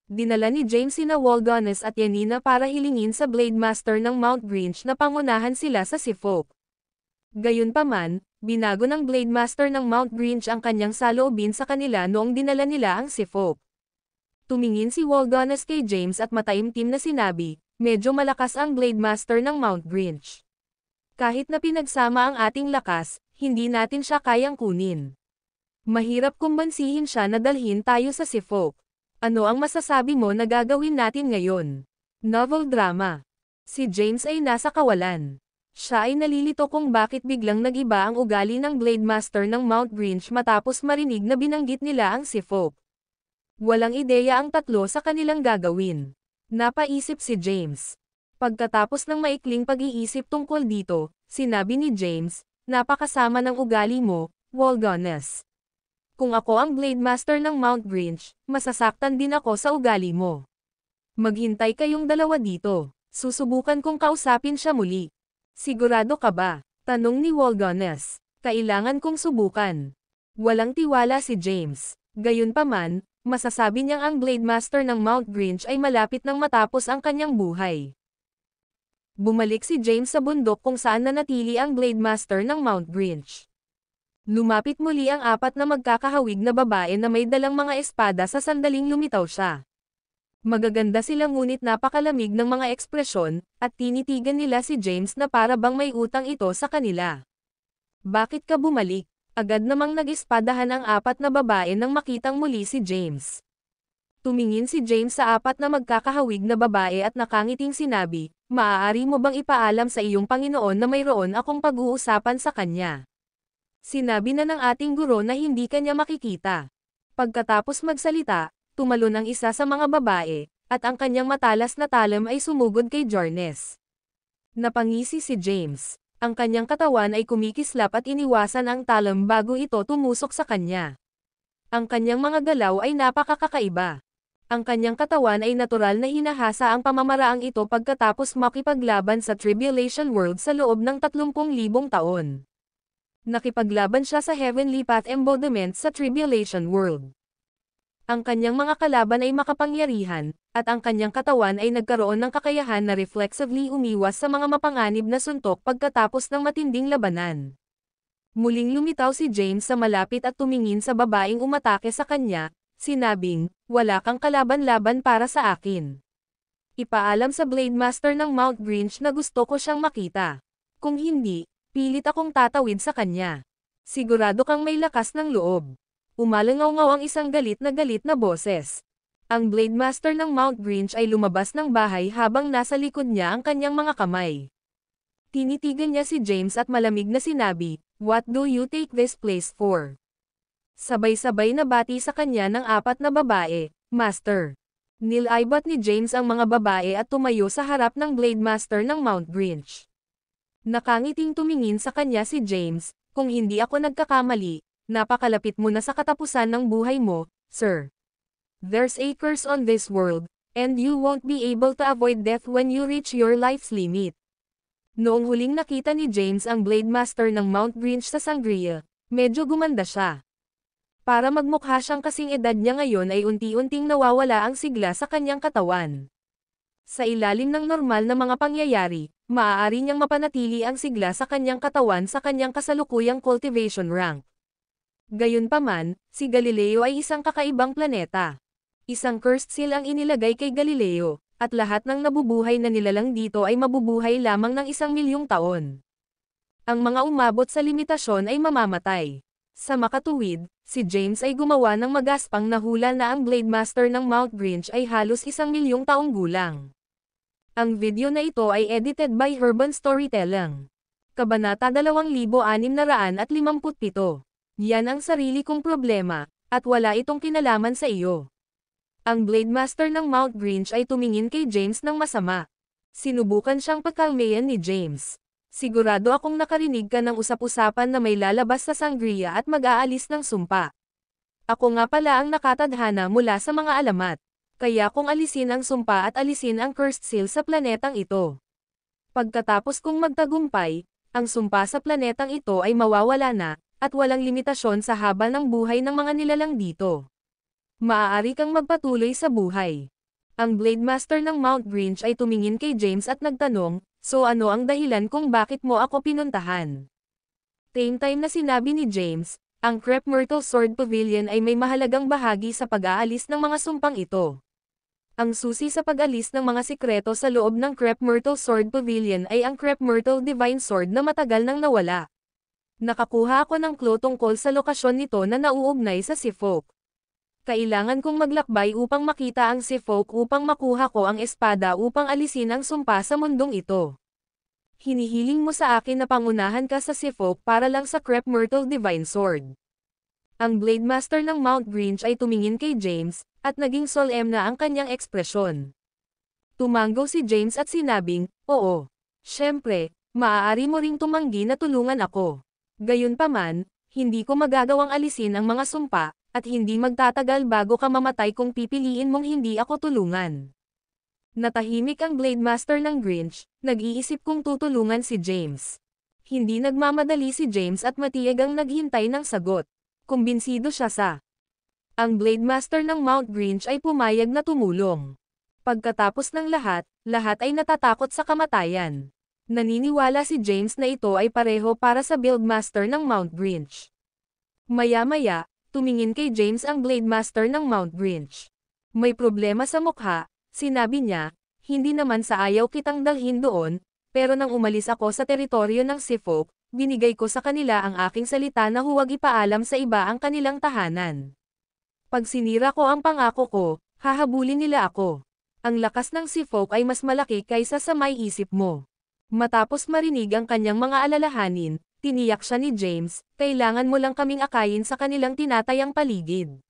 Dinala ni James sina Walgonus at Yanina para hilingin sa Blade Master ng Mount Grinch na pangunahan sila sa si Folk. Gayunpaman, binago ng Blade Master ng Mount Grinch ang kanyang saloobin sa kanila noong dinala nila ang si Folk. Tumingin si Walgonus kay James at mataimtim na sinabi, medyo malakas ang Blade Master ng Mount Grinch. Kahit na pinagsama ang ating lakas, hindi natin siya kayang kunin. Mahirap kumbansihin siya na dalhin tayo sa si Folk. Ano ang masasabi mo na gagawin natin ngayon? Novel drama. Si James ay nasa kawalan. Siya ay nalilito kung bakit biglang nag-iba ang ugali ng Blade Master ng Mount Grinch matapos marinig na binanggit nila ang si Folk. Walang ideya ang tatlo sa kanilang gagawin. Napaisip si James. Pagkatapos ng maikling pag-iisip tungkol dito, sinabi ni James, napakasama ng ugali mo, Walgonus. Kung ako ang Blade Master ng Mount Grinch, masasaktan din ako sa ugali mo. Maghintay kayong dalawa dito. Susubukan kong kausapin siya muli. Sigurado ka ba? Tanong ni Walgonus. Kailangan kong subukan. Walang tiwala si James. Gayunpaman, masasabi niyang ang Blade Master ng Mount Grinch ay malapit nang matapos ang kanyang buhay. Bumalik si James sa bundok kung saan nanatili ang Blade Master ng Mount Grinch. Lumapit muli ang apat na magkakahawig na babae na may dalang mga espada sa sandaling lumitaw siya. Magaganda sila ngunit napakalamig ng mga ekspresyon, at tinitigan nila si James na para bang may utang ito sa kanila. Bakit ka bumalik? Agad namang nag-espadahan ang apat na babae nang makitang muli si James. Tumingin si James sa apat na magkakahawig na babae at nakangiting sinabi, maaari mo bang ipaalam sa iyong Panginoon na mayroon akong pag-uusapan sa kanya? Sinabi na ng ating guro na hindi kanya makikita. Pagkatapos magsalita, tumalon ang isa sa mga babae, at ang kanyang matalas na talam ay sumugod kay Jarnes. Napangisi si James. Ang kanyang katawan ay kumikislap at iniwasan ang talam bago ito tumusok sa kanya. Ang kanyang mga galaw ay napakakaiba. Ang kanyang katawan ay natural na hinahasa ang pamamaraang ito pagkatapos makipaglaban sa Tribulation World sa loob ng 30,000 taon. Nakipaglaban siya sa Heavenly Path embodiment sa Tribulation World. Ang kanyang mga kalaban ay makapangyarihan, at ang kanyang katawan ay nagkaroon ng kakayahan na reflexively umiwas sa mga mapanganib na suntok pagkatapos ng matinding labanan. Muling lumitaw si James sa malapit at tumingin sa babaeng umatake sa kanya, sinabing, wala kang kalaban-laban para sa akin. Ipaalam sa Blade Master ng Mount Grinch na gusto ko siyang makita. Kung hindi, pilit akong tatawid sa kanya. Sigurado kang may lakas ng loob. Umalangaw-ngaw ang isang galit na boses. Ang Blade Master ng Mount Grinch ay lumabas ng bahay habang nasa likod niya ang kanyang mga kamay. Tinitigan niya si James at malamig na sinabi, what do you take this place for? Sabay-sabay na bati sa kanya ng apat na babae, Master. Nilaibat ni James ang mga babae at tumayo sa harap ng Blade Master ng Mount Grinch. Nakangiting tumingin sa kanya si James, kung hindi ako nagkakamali, napakalapit mo na sa katapusan ng buhay mo, sir. There's a curse on this world, and you won't be able to avoid death when you reach your life's limit. Noong huling nakita ni James ang Blade Master ng Mount Grinch sa Sangria, medyo gumanda siya. Para magmukha siyang kasing edad niya ngayon ay unti-unting nawawala ang sigla sa kanyang katawan. Sa ilalim ng normal na mga pangyayari, maaari niyang mapanatili ang sigla sa kanyang katawan sa kanyang kasalukuyang cultivation rank. Gayunpaman, si Galileo ay isang kakaibang planeta. Isang cursed seal ang inilagay kay Galileo, at lahat ng nabubuhay na nilalang dito ay mabubuhay lamang ng 1,000,000 taon. Ang mga umabot sa limitasyon ay mamamatay. Sa makatuwid, si James ay gumawa ng magaspang na hula na ang Blade Master ng Mount Grinch ay halos 1,000,000 taong gulang. Ang video na ito ay edited by Urban Storytelling. Kabanata 2657. Yan ang sarili kong problema, at wala itong kinalaman sa iyo. Ang Blade Master ng Mount Grinch ay tumingin kay James ng masama. Sinubukan siyang pagkalmayan ni James. Sigurado akong nakarinig ka ng usap-usapan na may lalabas sa sangria at mag-aalis ng sumpa. Ako nga pala ang nakatadhana mula sa mga alamat. Kaya kung alisin ang sumpa at alisin ang cursed seal sa planetang ito. Pagkatapos kong magtagumpay, ang sumpa sa planetang ito ay mawawala na, at walang limitasyon sa haba ng buhay ng mga nilalang dito. Maaari kang magpatuloy sa buhay. Ang Blade Master ng Mount Grinch ay tumingin kay James at nagtanong, so ano ang dahilan kung bakit mo ako pinuntahan? Same time na sinabi ni James, ang Crep Myrtle Sword Pavilion ay may mahalagang bahagi sa pag-aalis ng mga sumpang ito. Ang susi sa pag-alis ng mga sikreto sa loob ng Crep Myrtle Sword Pavilion ay ang Crep Myrtle Divine Sword na matagal nang nawala. Nakakuha ako ng clue tungkol sa lokasyon nito na nauugnay sa Seafolk. Kailangan kong maglakbay upang makita ang Seafolk upang makuha ko ang espada upang alisin ang sumpa sa mundong ito. Hinihiling mo sa akin na pangunahan ka sa Seafolk para lang sa Crep Myrtle Divine Sword. Ang Blade Master ng Mount Grinch ay tumingin kay James, at naging solemn na ang kanyang ekspresyon. Tumango si James at sinabing, oo. Siyempre, maaari mo ring tumanggi na tulungan ako. Gayunpaman, hindi ko magagawang alisin ang mga sumpa, at hindi magtatagal bago ka mamatay kung pipiliin mong hindi ako tulungan. Natahimik ang Blade Master ng Grinch, nag-iisip kung tutulungan si James. Hindi nagmamadali si James at matiyag ang naghintay ng sagot. Kumbinsido siya sa. Ang Blade Master ng Mount Grinch ay pumayag na tumulong. Pagkatapos ng lahat ay natatakot sa kamatayan. Naniniwala si James na ito ay pareho para sa Build Master ng Mount Grinch. Maya-maya, tumingin kay James ang Blade Master ng Mount Grinch. May problema sa mukha, sinabi niya, hindi naman sa ayaw kitang dalhin doon, pero nang umalis ako sa teritoryo ng Seafolk, binigay ko sa kanila ang aking salita na huwag ipaalam sa iba ang kanilang tahanan. Pag sinira ko ang pangako ko, hahabulin nila ako. Ang lakas ng Seafolk ay mas malaki kaysa sa may isip mo. Matapos marinig ang kanyang mga alalahanin, tiniyak siya ni James, kailangan mo lang kaming akayin sa kanilang tinatayang paligid.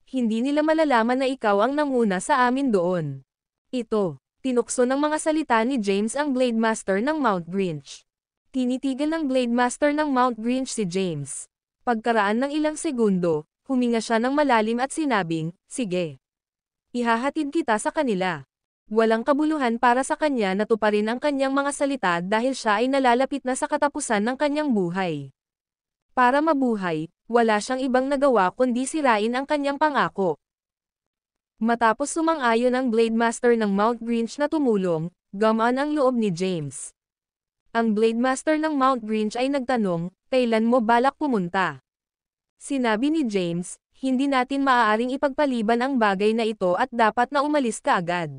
Hindi nila malalaman na ikaw ang nanguna sa amin doon. Ito, tinukso ng mga salita ni James ang Blade Master ng Mount Grinch. Tinitigan ng Blade Master ng Mount Grinch si James. Pagkaraan ng ilang segundo, huminga siya ng malalim at sinabing, sige. Ihahatid kita sa kanila. Walang kabuluhan para sa kanya na tuparin ang kanyang mga salita dahil siya ay nalalapit na sa katapusan ng kanyang buhay. Para mabuhay, wala siyang ibang nagawa kundi sirain ang kanyang pangako. Matapos sumang-ayon ang Blade Master ng Mount Grinch na tumulong, gumaan ang loob ni James. Ang Blade Master ng Mount Grinch ay nagtanong, kailan mo balak pumunta? Sinabi ni James, hindi natin maaaring ipagpaliban ang bagay na ito at dapat na umalis ka agad.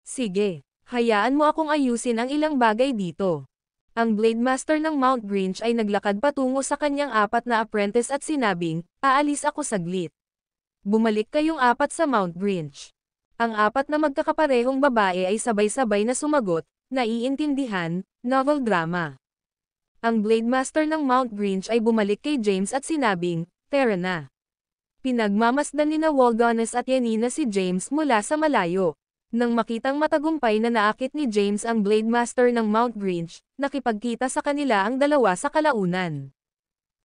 Sige, hayaan mo akong ayusin ang ilang bagay dito. Ang Blade Master ng Mount Grinch ay naglakad patungo sa kanyang 4 na apprentice at sinabing, aalis ako saglit. Bumalik kayong 4 sa Mount Grinch. Ang 4 na magkakaparehong babae ay sabay-sabay na sumagot, naiintindihan, novel drama. Ang Blade Master ng Mount Grinch ay bumalik kay James at sinabing, tara na. Pinagmamasdan ni Waldonis at Yanina si James mula sa malayo. Nang makitang matagumpay na naakit ni James ang Blade Master ng Mount Grinch, nakipagkita sa kanila ang dalawa sa kalaunan.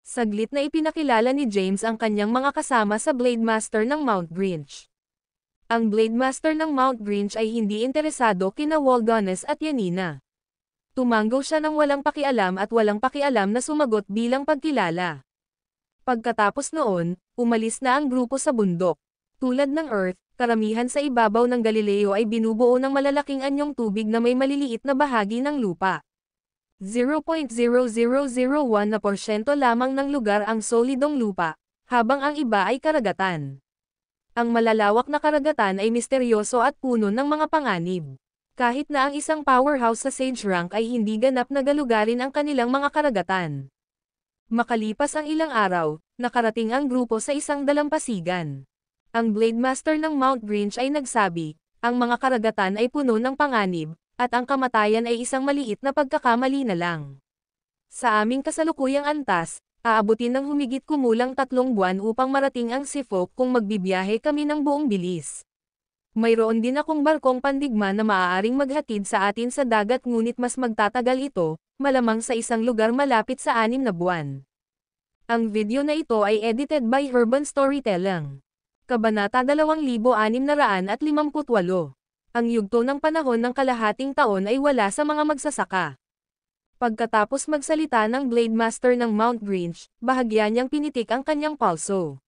Saglit na ipinakilala ni James ang kanyang mga kasama sa Blade Master ng Mount Grinch. Ang Blade Master ng Mount Grinch ay hindi interesado kina Waldonis at Yanina. Tumango siya ng walang pakialam at walang pakialam na sumagot bilang pagkilala. Pagkatapos noon, Umalis na ang grupo sa bundok. Tulad ng Earth, karamihan sa ibabaw ng Galileo ay binubuo ng malalaking anyong tubig na may maliliit na bahagi ng lupa. 0.0001% lamang ng lugar ang solidong lupa, habang ang iba ay karagatan. Ang malalawak na karagatan ay misteryoso at puno ng mga panganib. Kahit na ang isang powerhouse sa SageRank ay hindi ganap na galugarin ang kanilang mga karagatan. Makalipas ang ilang araw, nakarating ang grupo sa isang dalampasigan. Ang Blade Master ng Mount Grinch ay nagsabi, ang mga karagatan ay puno ng panganib, at ang kamatayan ay isang maliit na pagkakamali na lang. Sa aming kasalukuyang antas, aabutin ng humigit kumulang 3 buwan upang marating ang Seafolk kung magbibiyahe kami ng buong bilis. Mayroon din akong barkong pandigma na maaaring maghatid sa atin sa dagat ngunit mas magtatagal ito, malamang sa isang lugar malapit sa 6 na buwan. Ang video na ito ay edited by Urban Storytelling. Kabanata 2658. Ang yugto ng panahon ng kalahating taon ay wala sa mga magsasaka. Pagkatapos magsalita ng Blade Master ng Mount Grinch, bahagya niyang pinitik ang kanyang palso.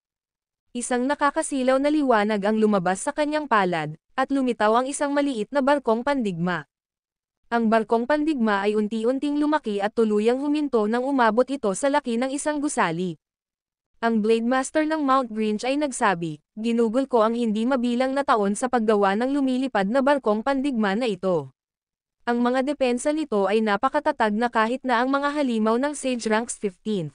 Isang nakakasilaw na liwanag ang lumabas sa kanyang palad, at lumitaw ang isang maliit na barkong pandigma. Ang barkong pandigma ay unti-unting lumaki at tuluyang huminto nang umabot ito sa laki ng isang gusali. Ang Blade Master ng Mount Grinch ay nagsabi, ginugol ko ang hindi mabilang na taon sa paggawa ng lumilipad na barkong pandigma na ito. Ang mga depensa nito ay napakatatag na kahit na ang mga halimaw ng SageRanks 15th.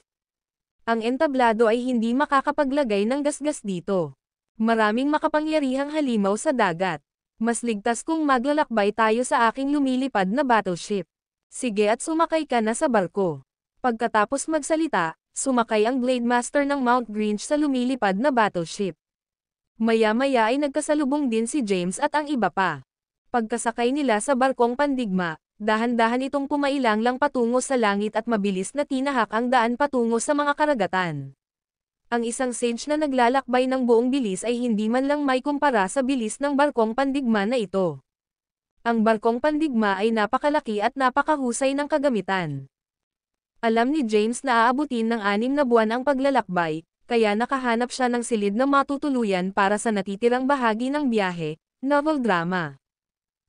Ang entablado ay hindi makakapaglagay ng gasgas dito. Maraming makapangyarihang halimaw sa dagat. Mas ligtas kung maglalakbay tayo sa aking lumilipad na battleship. Sige at sumakay ka na sa barko. Pagkatapos magsalita, sumakay ang Blade Master ng Mount Grinch sa lumilipad na battleship. Maya-maya ay nagkasalubong din si James at ang iba pa. Pagkasakay nila sa barkong pandigma, dahan-dahan itong pumailang lang patungo sa langit at mabilis na tinahak ang daan patungo sa mga karagatan. Ang isang sage na naglalakbay ng buong bilis ay hindi man lang may kumpara sa bilis ng barkong pandigma na ito. Ang barkong pandigma ay napakalaki at napakahusay ng kagamitan. Alam ni James na aabutin ng 6 na buwan ang paglalakbay, kaya nakahanap siya ng silid na matutuluyan para sa natitirang bahagi ng biyahe, novel drama.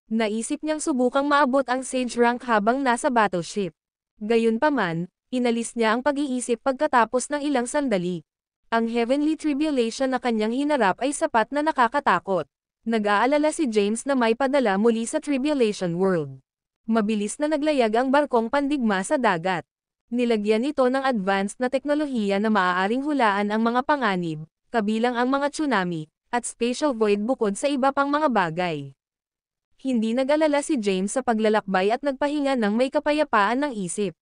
Naisip niyang subukang maabot ang SageRank habang nasa battleship. Gayunpaman, inalis niya ang pag-iisip pagkatapos ng ilang sandali. Ang heavenly tribulation na kanyang hinarap ay sapat na nakakatakot. Nag-aalala si James na may padala muli sa Tribulation World. Mabilis na naglayag ang barkong pandigma sa dagat. Nilagyan ito ng advanced na teknolohiya na maaaring hulaan ang mga panganib, kabilang ang mga tsunami, at spatial void bukod sa iba pang mga bagay. Hindi nag-alala si James sa paglalakbay at nagpahinga ng may kapayapaan ng isip.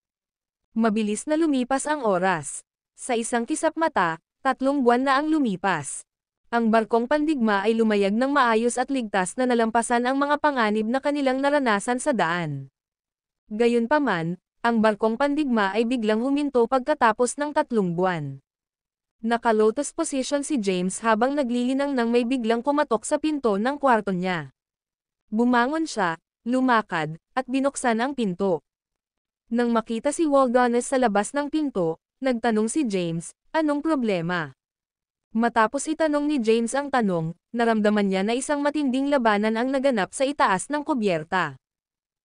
Mabilis na lumipas ang oras. Sa isang kisap mata, 3 buwan na ang lumipas. Ang barkong pandigma ay lumayag ng maayos at ligtas na nalampasan ang mga panganib na kanilang naranasan sa daan. Gayunpaman, ang barkong pandigma ay biglang huminto pagkatapos ng 3 buwan. Naka-lotus position si James habang naglilinang nang may biglang kumatok sa pinto ng kwarto niya. Bumangon siya, lumakad, at binuksan ang pinto. Nang makita si Waldones sa labas ng pinto, nagtanong si James, anong problema? Matapos itanong ni James ang tanong, naramdaman niya na isang matinding labanan ang naganap sa itaas ng kubyerta.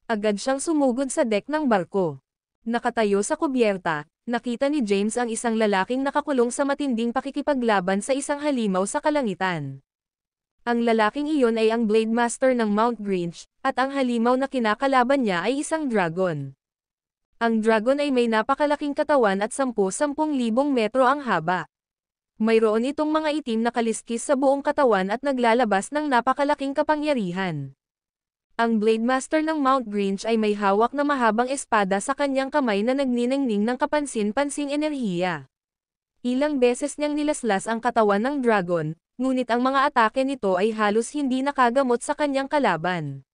Agad siyang sumugod sa deck ng barko. Nakatayo sa kubyerta, nakita ni James ang isang lalaking nakakulong sa matinding pakikipaglaban sa isang halimaw sa kalangitan. Ang lalaking iyon ay ang Blade Master ng Mount Grinch, at ang halimaw na kinakalaban niya ay isang dragon. Ang dragon ay may napakalaking katawan at 10,000 metro ang haba. Mayroon itong mga itim na kaliskis sa buong katawan at naglalabas ng napakalaking kapangyarihan. Ang Blade Master ng Mount Grinch ay may hawak na mahabang espada sa kanyang kamay na nagniningning ng kapansin-pansing enerhiya. Ilang beses niyang nilaslas ang katawan ng dragon, ngunit ang mga atake nito ay halos hindi nakagamot sa kanyang kalaban.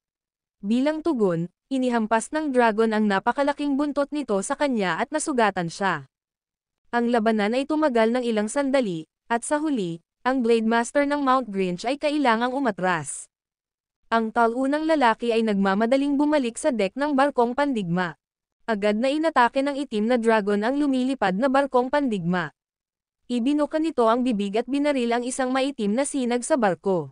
Bilang tugon, inihampas ng dragon ang napakalaking buntot nito sa kanya at nasugatan siya. Ang labanan ay tumagal ng ilang sandali, at sa huli, ang Blade Master ng Mount Grinch ay kailangang umatras. Ang talunang lalaki ay nagmamadaling bumalik sa deck ng barkong pandigma. Agad na inatake ng itim na dragon ang lumilipad na barkong pandigma. Ibinuka nito ang bibig at binaril ang isang maitim na sinag sa barko.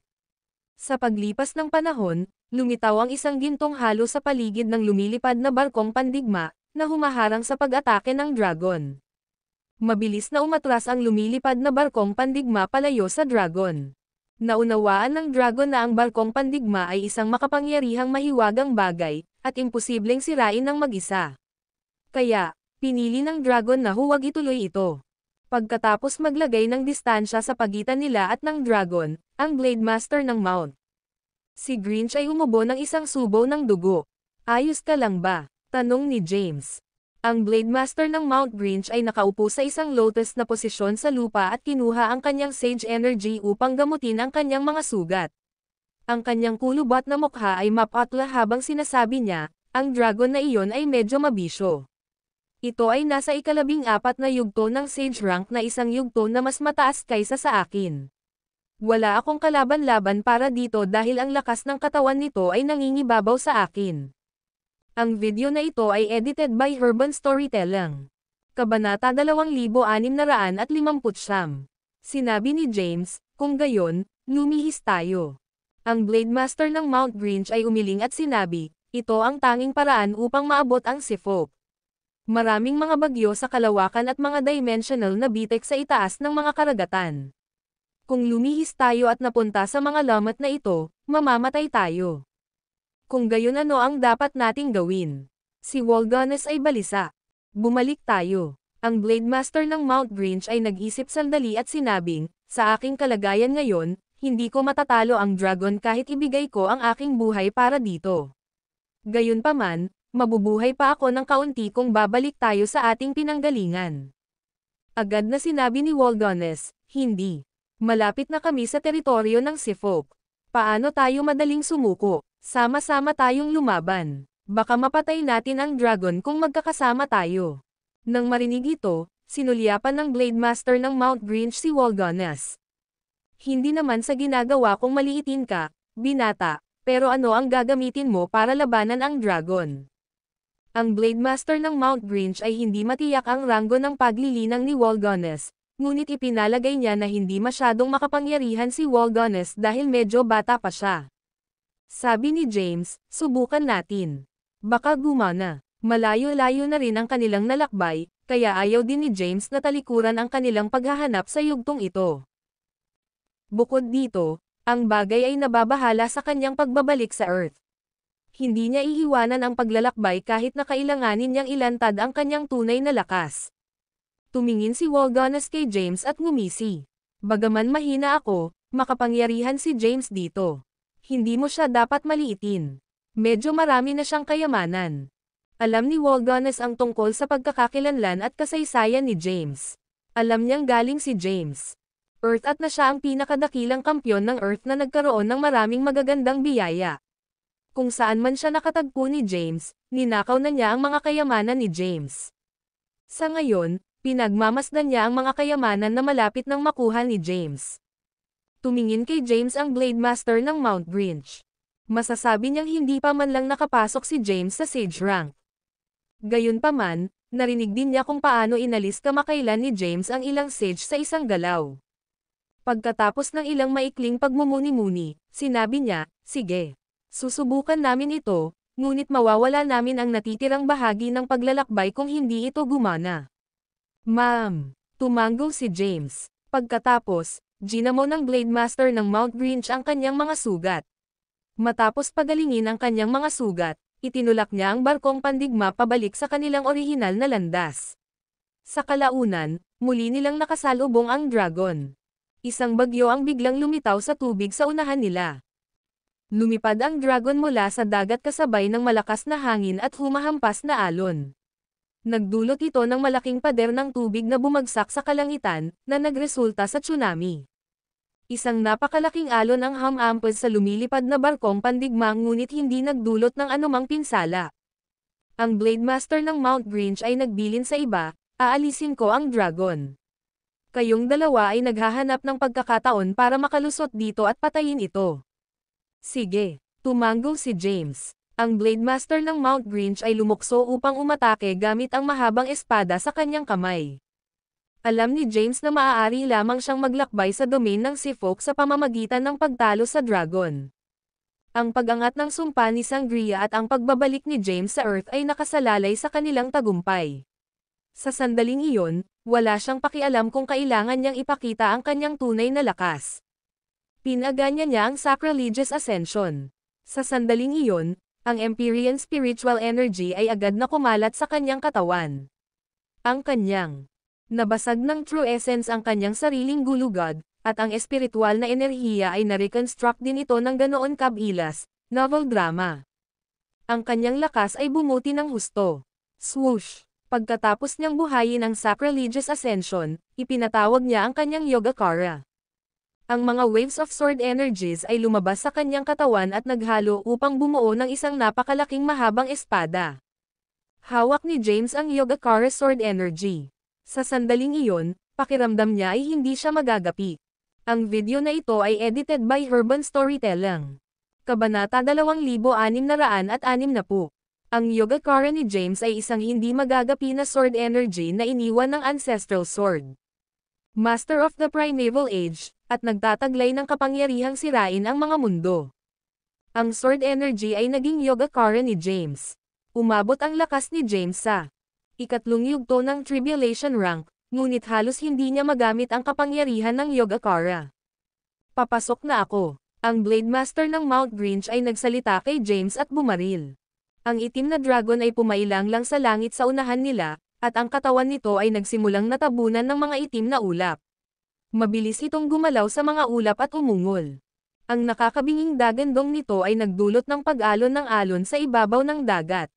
Sa paglipas ng panahon, lumitaw ang isang gintong halo sa paligid ng lumilipad na barkong pandigma, na humaharang sa pag-atake ng dragon. Mabilis na umatras ang lumilipad na barkong pandigma palayo sa dragon. Naunawaan ng dragon na ang barkong pandigma ay isang makapangyarihang mahiwagang bagay, at imposibleng sirain ng mag-isa. Kaya, pinili ng dragon na huwag ituloy ito. Pagkatapos maglagay ng distansya sa pagitan nila at ng dragon, ang Blade Master ng Mount. Si Grinch ay umubo ng isang subo ng dugo. Ayos ka lang ba? Tanong ni James. Ang Blade Master ng Mount Grinch ay nakaupo sa isang lotus na posisyon sa lupa at kinuha ang kanyang sage energy upang gamutin ang kanyang mga sugat. Ang kanyang kulubot na mukha ay mapatla habang sinasabi niya, ang dragon na iyon ay medyo mabisyo. Ito ay nasa ika-14 na yugto ng sage rank na isang yugto na mas mataas kaysa sa akin. Wala akong kalaban-laban para dito dahil ang lakas ng katawan nito ay nangingibabaw sa akin. Ang video na ito ay edited by Urban Storytelling. Kabanata 2659. Sinabi ni James, kung gayon, lumihis tayo. Ang Blade Master ng Mount Grinch ay umiling at sinabi, ito ang tanging paraan upang maabot ang Seafolk. Maraming mga bagyo sa kalawakan at mga dimensional na bitek sa itaas ng mga karagatan. Kung lumihis tayo at napunta sa mga lamat na ito, mamamatay tayo. Kung gayon ano ang dapat nating gawin? Si Wolgones ay balisa. Bumalik tayo. Ang Blade Master ng Mount Grinch ay nag-isip sandali at sinabing, sa aking kalagayan ngayon, hindi ko matatalo ang dragon kahit ibigay ko ang aking buhay para dito. Gayunpaman, mabubuhay pa ako ng kaunti kung babalik tayo sa ating pinanggalingan. Agad na sinabi ni Wolgones, hindi. Malapit na kami sa teritoryo ng Seafolk. Paano tayo madaling sumuko? Sama-sama tayong lumaban. Baka mapatay natin ang dragon kung magkakasama tayo. Nang marinig ito, sinulyapan ng Blade Master ng Mount Grinch si Wolgones. Hindi naman sa ginagawa kong maliitin ka, binata, pero ano ang gagamitin mo para labanan ang dragon? Ang Blade Master ng Mount Grinch ay hindi matiyak ang ranggo ng paglilinang ni Wolgones, ngunit ipinalagay niya na hindi masyadong makapangyarihan si Wolgones dahil medyo bata pa siya. Sabi ni James, subukan natin. Baka gumana. Malayo-layo na rin ang kanilang nalakbay, kaya ayaw din ni James na talikuran ang kanilang paghahanap sa yugtong ito. Bukod dito, ang bagay ay nababahala sa kanyang pagbabalik sa Earth. Hindi niya iiwanan ang paglalakbay kahit na kailanganin niyang ilantad ang kanyang tunay na lakas. Tumingin si Wolgones kay James at ngumisi. Bagaman mahina ako, makapangyarihan si James dito. Hindi mo siya dapat maliitin. Medyo marami na siyang kayamanan. Alam ni Wolgones ang tungkol sa pagkakakilanlan at kasaysayan ni James. Alam niyang galing si James Earth at na siya ang pinakadakilang kampyon ng Earth na nagkaroon ng maraming magagandang biyaya. Kung saan man siya nakatagpo ni James, ninakaw na niya ang mga kayamanan ni James. Sa ngayon, pinagmamasdan niya ang mga kayamanan na malapit nang makuha ni James. Tumingin kay James ang Blade Master ng Mount Grinch. Masasabi niyang hindi pa man lang nakapasok si James sa Sage Rank. Gayunpaman, narinig din niya kung paano inalis kamakailan ni James ang ilang Sage sa isang galaw. Pagkatapos ng ilang maikling pagmumuni-muni, sinabi niya, sige. Susubukan namin ito, ngunit mawawala namin ang natitirang bahagi ng paglalakbay kung hindi ito gumana. Ma'am, tumango si James. Pagkatapos, ginamo ng Blade Master ng Mount Grinch ang kanyang mga sugat. Matapos pagalingin ang kanyang mga sugat, itinulak niya ang barkong pandigma pabalik sa kanilang orihinal na landas. Sa kalaunan, muli nilang nakasalubong ang dragon. Isang bagyo ang biglang lumitaw sa tubig sa unahan nila. Lumipad ang dragon mula sa dagat kasabay ng malakas na hangin at humahampas na alon. Nagdulot ito ng malaking pader ng tubig na bumagsak sa kalangitan, na nagresulta sa tsunami. Isang napakalaking alon ang hamampas sa lumilipad na barkong pandigma ngunit hindi nagdulot ng anumang pinsala. Ang Blade Master ng Mount Grinch ay nagbilin sa iba, aalisin ko ang dragon. Kayong dalawa ay naghahanap ng pagkakataon para makalusot dito at patayin ito. Sige, tumango si James. Ang Blade Master ng Mount Grinch ay lumukso upang umatake gamit ang mahabang espada sa kanyang kamay. Alam ni James na maaari lamang siyang maglakbay sa domain ng Seafolk sa pamamagitan ng pagtalo sa dragon. Ang pag-angat ng sumpa ni Sangria at ang pagbabalik ni James sa Earth ay nakasalalay sa kanilang tagumpay. Sa sandaling iyon, wala siyang pakialam kung kailangan niyang ipakita ang kanyang tunay na lakas. Pinaganya niya ang Sacrilegious Ascension. Sa sandaling iyon, ang Empyrean Spiritual Energy ay agad na kumalat sa kanyang katawan. Ang kanyang nabasag ng True Essence ang kanyang sariling gulugod, at ang espiritual na enerhiya ay na-reconstruct din ito ng ganoon kabilas, novel drama. Ang kanyang lakas ay bumuti ng husto. Swoosh! Pagkatapos niyang buhayin ang Sacrilegious Ascension, ipinatawag niya ang kanyang Yogacara. Ang mga waves of sword energies ay lumabas sa kanyang katawan at naghalo upang bumuo ng isang napakalaking mahabang espada. Hawak ni James ang Yogacara sword energy. Sa sandaling iyon, pakiramdam niya ay hindi siya magagapi. Ang video na ito ay edited by Urban Storytelling. Kabanata 2660. Ang Yogacara ni James ay isang hindi magagapi na sword energy na iniwan ng Ancestral Sword. Master of the Primeval Age, at nagtataglay ng kapangyarihang sirain ang mga mundo. Ang sword energy ay naging Yogacara ni James. Umabot ang lakas ni James sa ikatlong yugto ng Tribulation rank, ngunit halos hindi niya magamit ang kapangyarihan ng Yogacara. Papasok na ako. Ang Blade Master ng Mount Grinch ay nagsalita kay James at bumaril. Ang itim na dragon ay pumailang lang sa langit sa unahan nila, at ang katawan nito ay nagsimulang natabunan ng mga itim na ulap. Mabilis itong gumalaw sa mga ulap at umungol. Ang nakakabinging dagandong nito ay nagdulot ng pag-alon ng alon sa ibabaw ng dagat.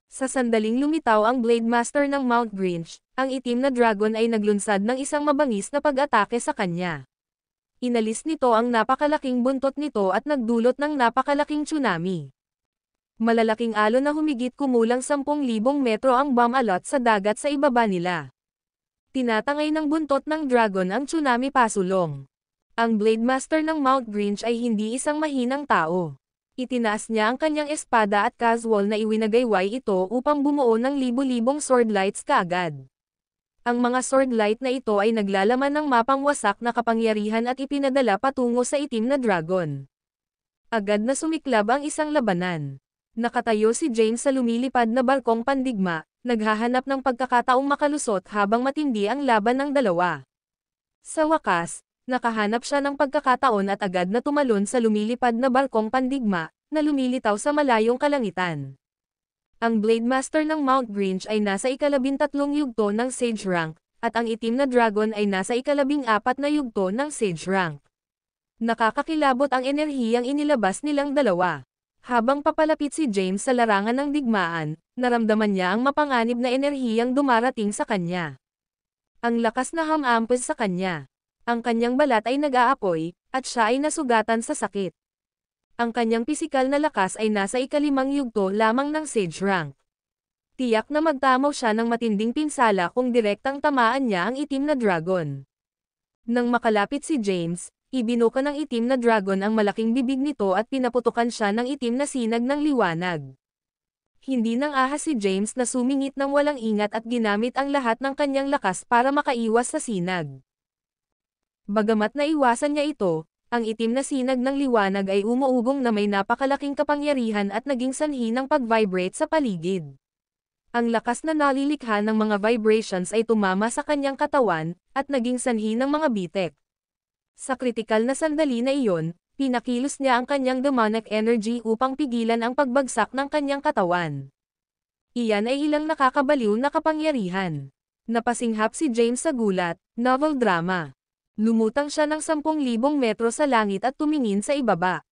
Sa sandaling lumitaw ang Blade Master ng Mount Grinch, ang itim na dragon ay naglunsad ng isang mabangis na pag-atake sa kanya. Inalis nito ang napakalaking buntot nito at nagdulot ng napakalaking tsunami. Malalaking alon na humigit kumulang 10,000 metro ang bumalot sa dagat sa ibaba nila. Tinatangay ng buntot ng dragon ang tsunami pasulong. Ang Blade Master ng Mount Grinch ay hindi isang mahinang tao. Itinaas niya ang kanyang espada at casual na iwinagayway ito upang bumuo ng libu-libong sword lights kaagad. Ang mga sword light na ito ay naglalaman ng mapang wasak na kapangyarihan at ipinadala patungo sa itim na dragon. Agad na sumiklab ang isang labanan. Nakatayo si James sa lumilipad na barkong pandigma, naghahanap ng pagkakataong makalusot habang matindi ang laban ng dalawa. Sa wakas, nakahanap siya ng pagkakataon at agad na tumalon sa lumilipad na barkong pandigma, na lumilitaw sa malayong kalangitan. Ang Blade Master ng Mount Grinch ay nasa ika-13 yugto ng Sage rank, at ang itim na dragon ay nasa ika-14 na yugto ng Sage rank. Nakakakilabot ang enerhiyang inilabas nilang dalawa. Habang papalapit si James sa larangan ng digmaan, naramdaman niya ang mapanganib na enerhiyang dumarating sa kanya. Ang lakas na hamampes sa kanya. Ang kanyang balat ay nag-aapoy, at siya ay nasugatan sa sakit. Ang kanyang pisikal na lakas ay nasa ika-5 yugto lamang ng Sage rank. Tiyak na magtamaw siya ng matinding pinsala kung direktang tamaan niya ang itim na dragon. Nang makalapit si James, ibinuka ng itim na dragon ang malaking bibig nito at pinaputukan siya ng itim na sinag ng liwanag. Hindi nang ahas si James na sumingit ng walang ingat at ginamit ang lahat ng kanyang lakas para makaiwas sa sinag. Bagamat naiwasan niya ito, ang itim na sinag ng liwanag ay umuugong na may napakalaking kapangyarihan at naging sanhi ng pag-vibrate sa paligid. Ang lakas na nalilikha ng mga vibrations ay tumama sa kanyang katawan, at naging sanhi ng mga bitek. Sa kritikal na sandali na iyon, pinakilos niya ang kanyang demonic energy upang pigilan ang pagbagsak ng kanyang katawan. Iyan ay ilang nakakabaliw na kapangyarihan. Napasinghap si James sa gulat, novel drama. Lumutang siya ng 10,000 metro sa langit at tumingin sa ibaba.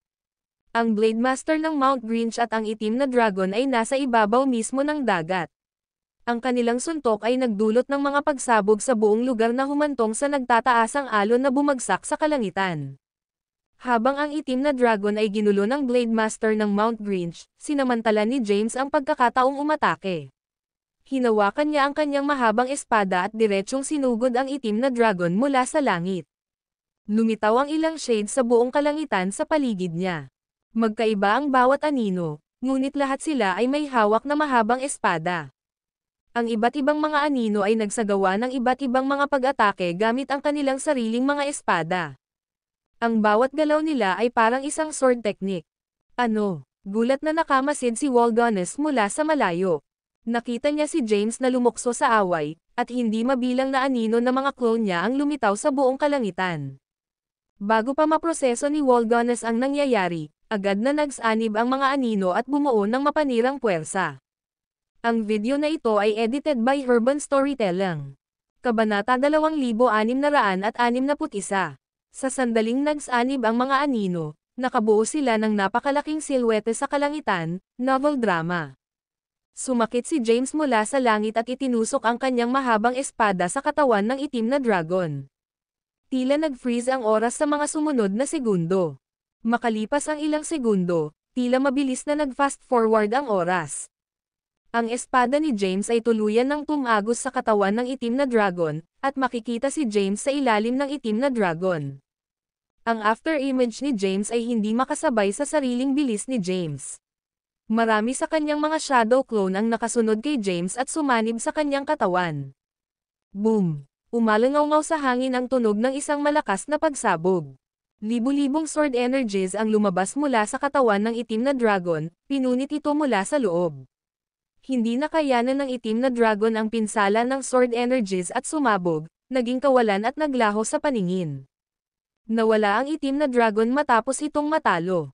Ang Blade Master ng Mount Grinch at ang itim na dragon ay nasa ibabaw mismo ng dagat. Ang kanilang suntok ay nagdulot ng mga pagsabog sa buong lugar na humantong sa nagtataasang alon na bumagsak sa kalangitan. Habang ang itim na dragon ay ginulo ng Blade Master ng Mount Grinch, sinamantala ni James ang pagkakataong umatake. Hinawakan niya ang kanyang mahabang espada at diretsyong sinugod ang itim na dragon mula sa langit. Lumitaw ang ilang shade sa buong kalangitan sa paligid niya. Magkaiba ang bawat anino, ngunit lahat sila ay may hawak na mahabang espada. Ang iba't ibang mga anino ay nagsagawa ng iba't ibang mga pag-atake gamit ang kanilang sariling mga espada. Ang bawat galaw nila ay parang isang sword technique. Ano? Gulat na nakamasid si Waldonis mula sa malayo. Nakita niya si James na lumukso sa away, at hindi mabilang na anino na mga clone niya ang lumitaw sa buong kalangitan. Bago pa maproseso ni Waldonis ang nangyayari, agad na nagsanib ang mga anino at bumuo ng mapanirang puwersa. Ang video na ito ay edited by Urban Storytelling. Kabanata 2661. Sa sandaling nagsanib ang mga anino, nakabuo sila ng napakalaking silhouette sa kalangitan, novel drama. Sumakit si James mula sa langit at itinusok ang kanyang mahabang espada sa katawan ng itim na dragon. Tila nag-freeze ang oras sa mga sumunod na segundo. Makalipas ang ilang segundo, tila mabilis na nag-fast forward ang oras. Ang espada ni James ay tuluyan ng tumagos sa katawan ng itim na dragon, at makikita si James sa ilalim ng itim na dragon. Ang after image ni James ay hindi makasabay sa sariling bilis ni James. Marami sa kanyang mga shadow clone ang nakasunod kay James at sumanib sa kanyang katawan. Boom! Umalangaw-ngaw sa hangin ang tunog ng isang malakas na pagsabog. Libu-libong sword energies ang lumabas mula sa katawan ng itim na dragon, pinunit ito mula sa loob. Hindi nakayanan ng itim na dragon ang pinsala ng sword energies at sumabog, naging kawalan at naglaho sa paningin. Nawala ang itim na dragon matapos itong matalo.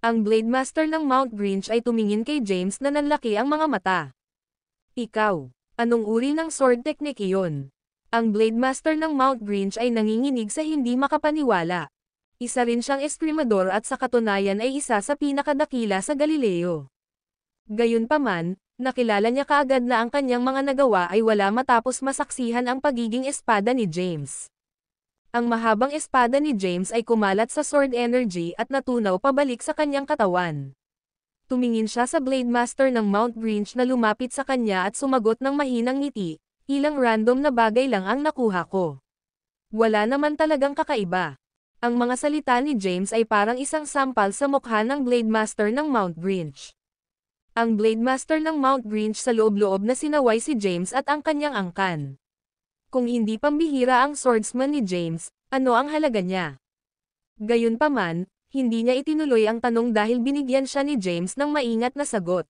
Ang Blade Master ng Mount Grinch ay tumingin kay James na nanlaki ang mga mata. Ikaw, anong uri ng sword technique iyon? Ang Blade Master ng Mount Grinch ay nanginginig sa hindi makapaniwala. Isa rin siyang eskrimador at sa katunayan ay isa sa pinakadakila sa Galileo. Gayunpaman, nakilala niya kaagad na ang kanyang mga nagawa ay wala matapos masaksihan ang pagiging espada ni James. Ang mahabang espada ni James ay kumalat sa sword energy at natunaw pabalik sa kanyang katawan. Tumingin siya sa Blade Master ng Mount Grinch na lumapit sa kanya at sumagot ng mahinang ngiti, ilang random na bagay lang ang nakuha ko. Wala naman talagang kakaiba. Ang mga salita ni James ay parang isang sampal sa mukha ng Blade Master ng Mount Grinch. Ang Blade Master ng Mount Grinch sa loob-loob na sinaway si James at ang kanyang angkan. Kung hindi pambihira ang swordsman ni James, ano ang halaga niya? Gayunpaman, hindi niya itinuloy ang tanong dahil binigyan siya ni James ng maingat na sagot.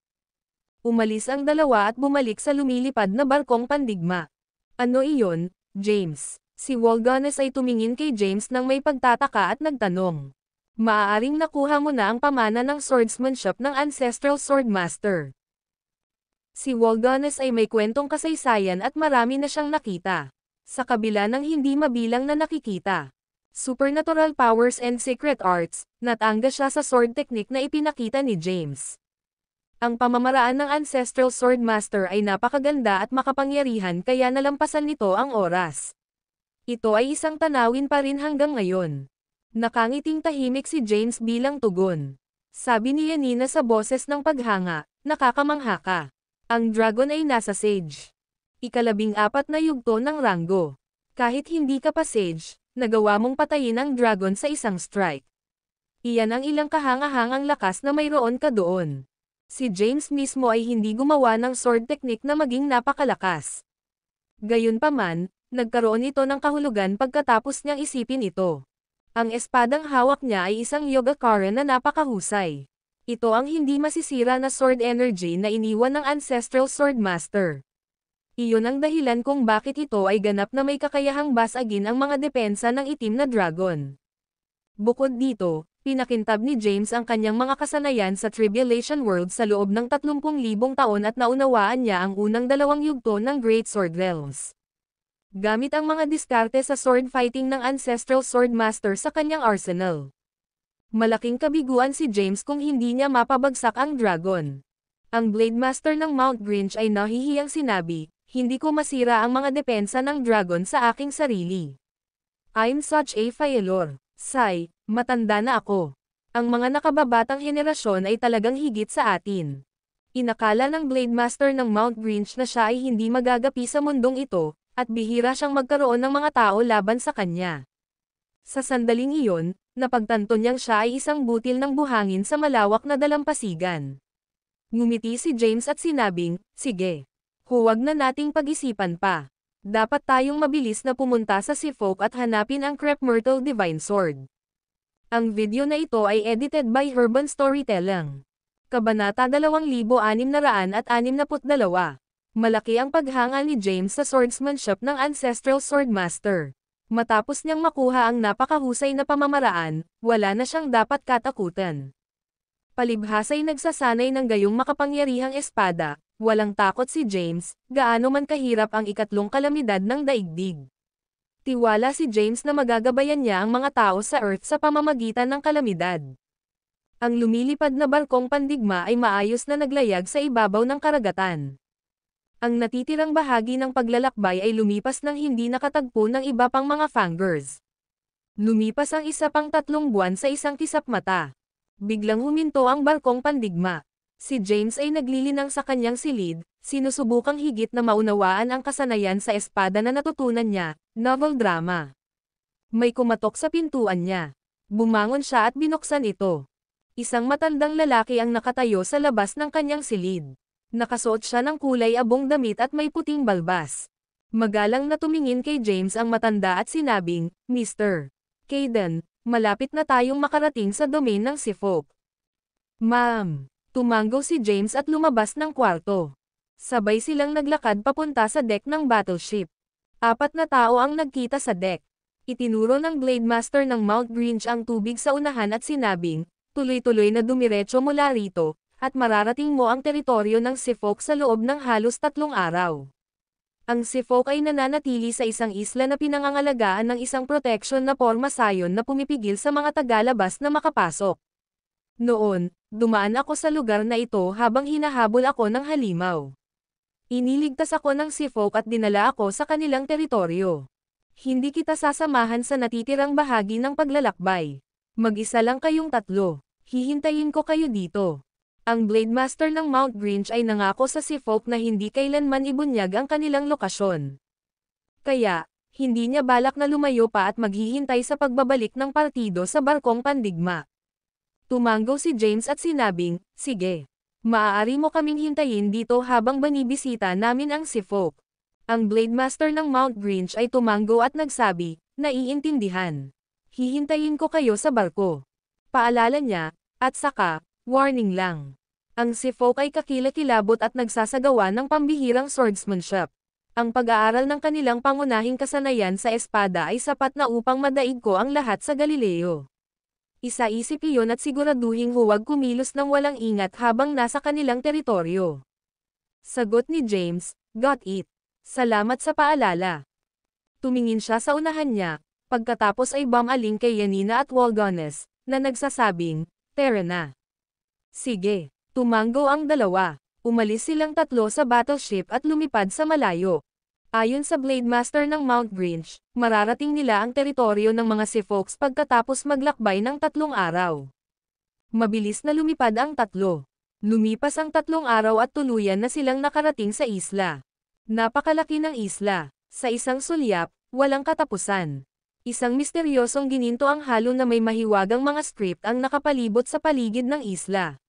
Umalis ang dalawa at bumalik sa lumilipad na barkong pandigma. Ano iyon, James? Si Waldonis ay tumingin kay James nang may pagtataka at nagtanong. Maaaring nakuha mo na ang pamana ng swordsmanship ng Ancestral Swordmaster. Si Waldonis ay may kwentong kasaysayan at marami na siyang nakita. Sa kabila ng hindi mabilang na nakikita. Supernatural powers and secret arts, natangga siya sa sword technique na ipinakita ni James. Ang pamamaraan ng Ancestral Swordmaster ay napakaganda at makapangyarihan kaya nalampasan nito ang oras. Ito ay isang tanawin pa rin hanggang ngayon. Nakangiting tahimik si James bilang tugon. Sabi ni Yanina sa boses ng paghanga, nakakamangha ka. Ang dragon ay nasa sage. Ika-14 na yugto ng ranggo. Kahit hindi ka pa sage, nagawa mong patayin ang dragon sa isang strike. Iyan ang ilang kahangahangang lakas na mayroon ka doon. Si James mismo ay hindi gumawa ng sword technique na maging napakalakas. Gayunpaman, nagkaroon ito ng kahulugan pagkatapos niyang isipin ito. Ang espadang hawak niya ay isang Yogacara na napakahusay. Ito ang hindi masisira na sword energy na iniwan ng Ancestral Swordmaster. Iyon ang dahilan kung bakit ito ay ganap na may kakayahang basagin ang mga depensa ng itim na dragon. Bukod dito, pinakintab ni James ang kanyang mga kasanayan sa Tribulation World sa loob ng 30,000 taon at naunawaan niya ang unang dalawang yugto ng Great Sword Realms. Gamit ang mga diskarte sa sword fighting ng Ancestral Swordmaster sa kanyang arsenal. Malaking kabiguan si James kung hindi niya mapabagsak ang dragon. Ang Blade Master ng Mount Grinch ay nahihiyang sinabi, hindi ko masira ang mga depensa ng dragon sa aking sarili. I'm such a failure. Sai, matanda na ako. Ang mga nakababatang henerasyon ay talagang higit sa atin. Inakala ng Blade Master ng Mount Grinch na siya ay hindi magagapi sa mundong ito, at bihira siyang magkaroon ng mga tao laban sa kanya. Sa sandaling iyon, napagtanto niyang siya ay isang butil ng buhangin sa malawak na dalampasigan. Ngumiti si James at sinabing, sige. Huwag na nating pag-isipan pa. Dapat tayong mabilis na pumunta sa Seafolk at hanapin ang Crep Myrtle Divine Sword. Ang video na ito ay edited by Urban Storytelling. Kabanata 2662. Malaki ang paghanga ni James sa swordsmanship ng Ancestral Swordmaster. Matapos niyang makuha ang napakahusay na pamamaraan, wala na siyang dapat katakutan. Palibhasa'y nagsasanay ng gayong makapangyarihang espada, walang takot si James, gaano man kahirap ang ikatlong kalamidad ng daigdig. Tiwala si James na magagabayan niya ang mga tao sa Earth sa pamamagitan ng kalamidad. Ang lumilipad na barkong pandigma ay maayos na naglayag sa ibabaw ng karagatan. Ang natitirang bahagi ng paglalakbay ay lumipas ng hindi nakatagpo ng iba pang mga fangers. Lumipas ang isa pang 3 buwan sa isang kisap mata. Biglang huminto ang barkong pandigma. Si James ay naglilinang sa kanyang silid, sinusubukang higit na maunawaan ang kasanayan sa espada na natutunan niya, novel drama. May kumatok sa pintuan niya. Bumangon siya at binuksan ito. Isang matandang lalaki ang nakatayo sa labas ng kanyang silid. Nakasuot siya ng kulay abong damit at may puting balbas. Magalang na tumingin kay James ang matanda at sinabing, Mr. Caden, malapit na tayong makarating sa domain ng Seafolk. Ma'am. Tumango si James at lumabas ng kwarto. Sabay silang naglakad papunta sa deck ng battleship. 4 na tao ang nagkita sa deck. Itinuro ng Blade Master ng Mount Grinch ang tubig sa unahan at sinabing, tuloy-tuloy na dumiretso mula rito, at mararating mo ang teritoryo ng Seafolk sa loob ng halos 3 araw. Ang Seafolk ay nananatili sa isang isla na pinangangalagaan ng isang protection na porma sayon na pumipigil sa mga tagalabas na makapasok. Noon, dumaan ako sa lugar na ito habang hinahabol ako ng halimaw. Iniligtas ako ng Seafolk at dinala ako sa kanilang teritoryo. Hindi kita sasamahan sa natitirang bahagi ng paglalakbay. Mag-isa lang kayong 3. Hihintayin ko kayo dito. Ang Blade Master ng Mount Grinch ay nangako sa Seafolk na hindi kailanman ibunyag ang kanilang lokasyon. Kaya, hindi niya balak na lumayo pa at maghihintay sa pagbabalik ng partido sa barkong pandigma. Tumango si James at sinabing, sige. Maaari mo kaming hintayin dito habang banibisita namin ang Seafolk. Ang Blade Master ng Mount Grinch ay tumango at nagsabi, naiintindihan. Hihintayin ko kayo sa barko. Paalala niya, at saka, warning lang. Ang Seafolk ay kakilakilabot at nagsasagawa ng pambihirang swordsmanship. Ang pag-aaral ng kanilang pangunahing kasanayan sa espada ay sapat na upang madaig ko ang lahat sa Galileo. Isa-isip iyon at siguraduhing huwag kumilos ng walang ingat habang nasa kanilang teritoryo. Sagot ni James, got it. Salamat sa paalala. Tumingin siya sa unahan niya, pagkatapos ay bumaling kay Yanina at Walgones, na nagsasabing, tara na. Sige. Tumango ang dalawa. Umalis silang 3 sa battleship at lumipad sa malayo. Ayon sa Blade Master ng Mount Grinch, mararating nila ang teritoryo ng mga Seafolks pagkatapos maglakbay ng 3 araw. Mabilis na lumipad ang 3. Lumipas ang 3 araw at tuluyan na silang nakarating sa isla. Napakalaki ng isla. Sa isang sulyap, walang katapusan. Isang misteryosong gininto ang halo na may mahiwagang mga script ang nakapalibot sa paligid ng isla.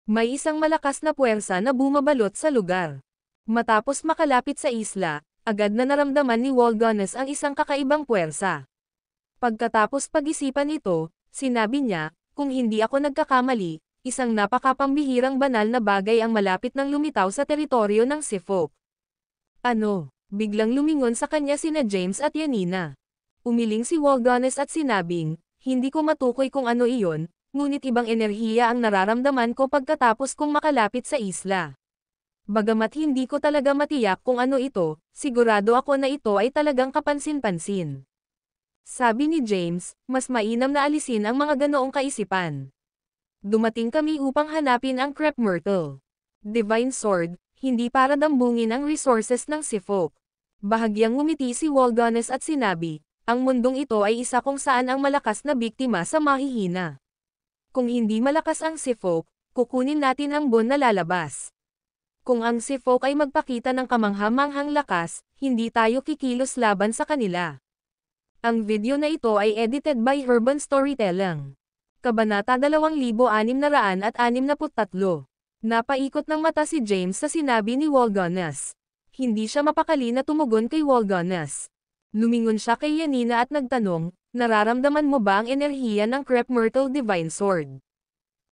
May isang malakas na puwersa na bumabalot sa lugar. Matapos makalapit sa isla, agad na naramdaman ni Walgones ang isang kakaibang puwersa. Pagkatapos pag-isipan ito, sinabi niya, kung hindi ako nagkakamali, isang napakapambihirang banal na bagay ang malapit ng lumitaw sa teritoryo ng Seafolk. Ano? Biglang lumingon sa kanya sina James at Yanina. Umiling si Walgones at sinabing, hindi ko matukoy kung ano iyon, ngunit ibang enerhiya ang nararamdaman ko pagkatapos kong makalapit sa isla. Bagamat hindi ko talaga matiyak kung ano ito, sigurado ako na ito ay talagang kapansin-pansin. Sabi ni James, mas mainam na alisin ang mga ganoong kaisipan. Dumating kami upang hanapin ang Crep Myrtle Divine Sword, hindi para dambungin ang resources ng Seafolk. Bahagyang ngumiti si Walgones at sinabi, ang mundong ito ay isa kung saan ang malakas na biktima sa mahihina. Kung hindi malakas ang Seafolk, kukunin natin ang buwan na lalabas. Kung ang Seafolk ay magpakita ng kamangha-manghang lakas, hindi tayo kikilos laban sa kanila. Ang video na ito ay edited by Urban Storytelling. Kabanata 2663. Napaikot ng mata si James sa sinabi ni Walgones. Hindi siya mapakali na tumugon kay Waldonas. Lumingon siya kay Yanina at nagtanong, nararamdaman mo ba ang enerhiya ng Crepe Myrtle Divine Sword?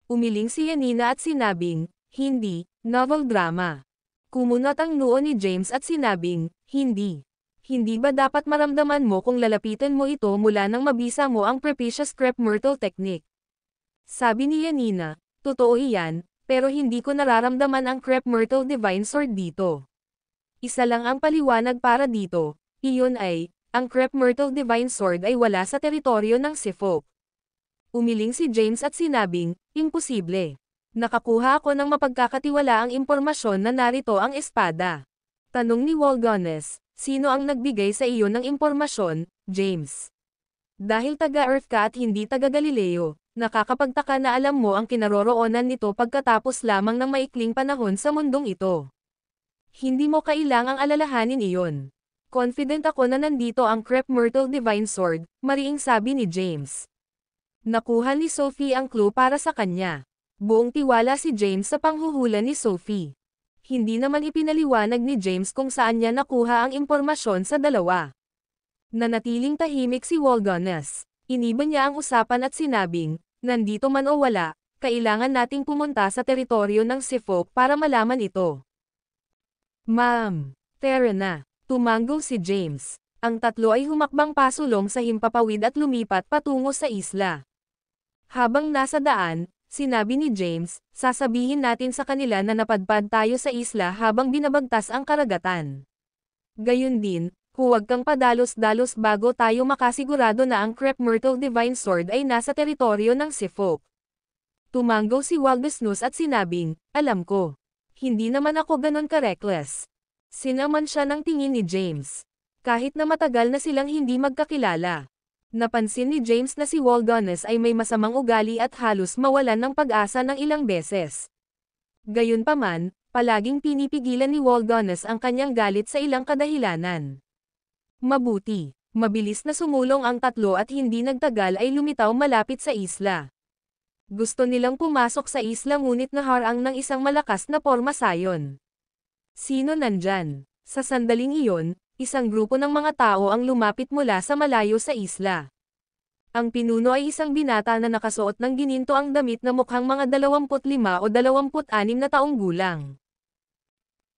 Umiling si Yanina at sinabing, hindi, novel drama. Kumunot ang noo ni James at sinabing, hindi. Hindi ba dapat maramdaman mo kung lalapitan mo ito mula nang mabisa mo ang Precious Crepe Myrtle Technique? Sabi ni Yanina, totoo iyan, pero hindi ko nararamdaman ang Crepe Myrtle Divine Sword dito. Isa lang ang paliwanag para dito, iyon ay, ang Crepe Myrtle Divine Sword ay wala sa teritoryo ng Seafolk. Umiling si James at sinabing, imposible. Nakakuha ako ng mapagkakatiwalaang impormasyon na narito ang espada. Tanong ni Waldonas, sino ang nagbigay sa iyo ng impormasyon, James? Dahil taga-Earth ka at hindi taga-Galileo, nakakapagtaka na alam mo ang kinaroroonan nito pagkatapos lamang ng maikling panahon sa mundong ito. Hindi mo kailangang alalahanin iyon. Confident ako na nandito ang Crepe Myrtle Divine Sword, mariing sabi ni James. Nakuha ni Sophie ang clue para sa kanya. Buong tiwala si James sa panghuhula ni Sophie. Hindi naman ipinaliwanag ni James kung saan niya nakuha ang impormasyon sa dalawa. Nanatiling tahimik si Waldonas. Iniba niya ang usapan at sinabing, nandito man o wala, kailangan nating pumunta sa teritoryo ng Seafolk para malaman ito. Ma'am, tara na. Tumango si James. Ang tatlo ay humakbang pasulong sa himpapawid at lumipat patungo sa isla. Habang nasa daan, sinabi ni James, sasabihin natin sa kanila na napadpad tayo sa isla habang binabagtas ang karagatan. Gayun din, huwag kang padalos-dalos bago tayo makasigurado na ang Crepe Myrtle Divine Sword ay nasa teritoryo ng Seafolk. Tumango si Waldonas at sinabing, alam ko. Hindi naman ako ganon ka-reckless. Sinaman siya ng tingin ni James. Kahit na matagal na silang hindi magkakilala. Napansin ni James na si Waldonas ay may masamang ugali at halos mawalan ng pag-asa ng ilang beses. Gayunpaman, palaging pinipigilan ni Waldonas ang kanyang galit sa ilang kadahilanan. Mabuti, mabilis na sumulong ang tatlo at hindi nagtagal ay lumitaw malapit sa isla. Gusto nilang pumasok sa isla ngunit naharang ng isang malakas na pormasayon. Sino nandyan? Sa sandaling iyon, isang grupo ng mga tao ang lumapit mula sa malayo sa isla. Ang pinuno ay isang binata na nakasuot ng ginintoang damit na mukhang mga 25 o 26 na taong gulang.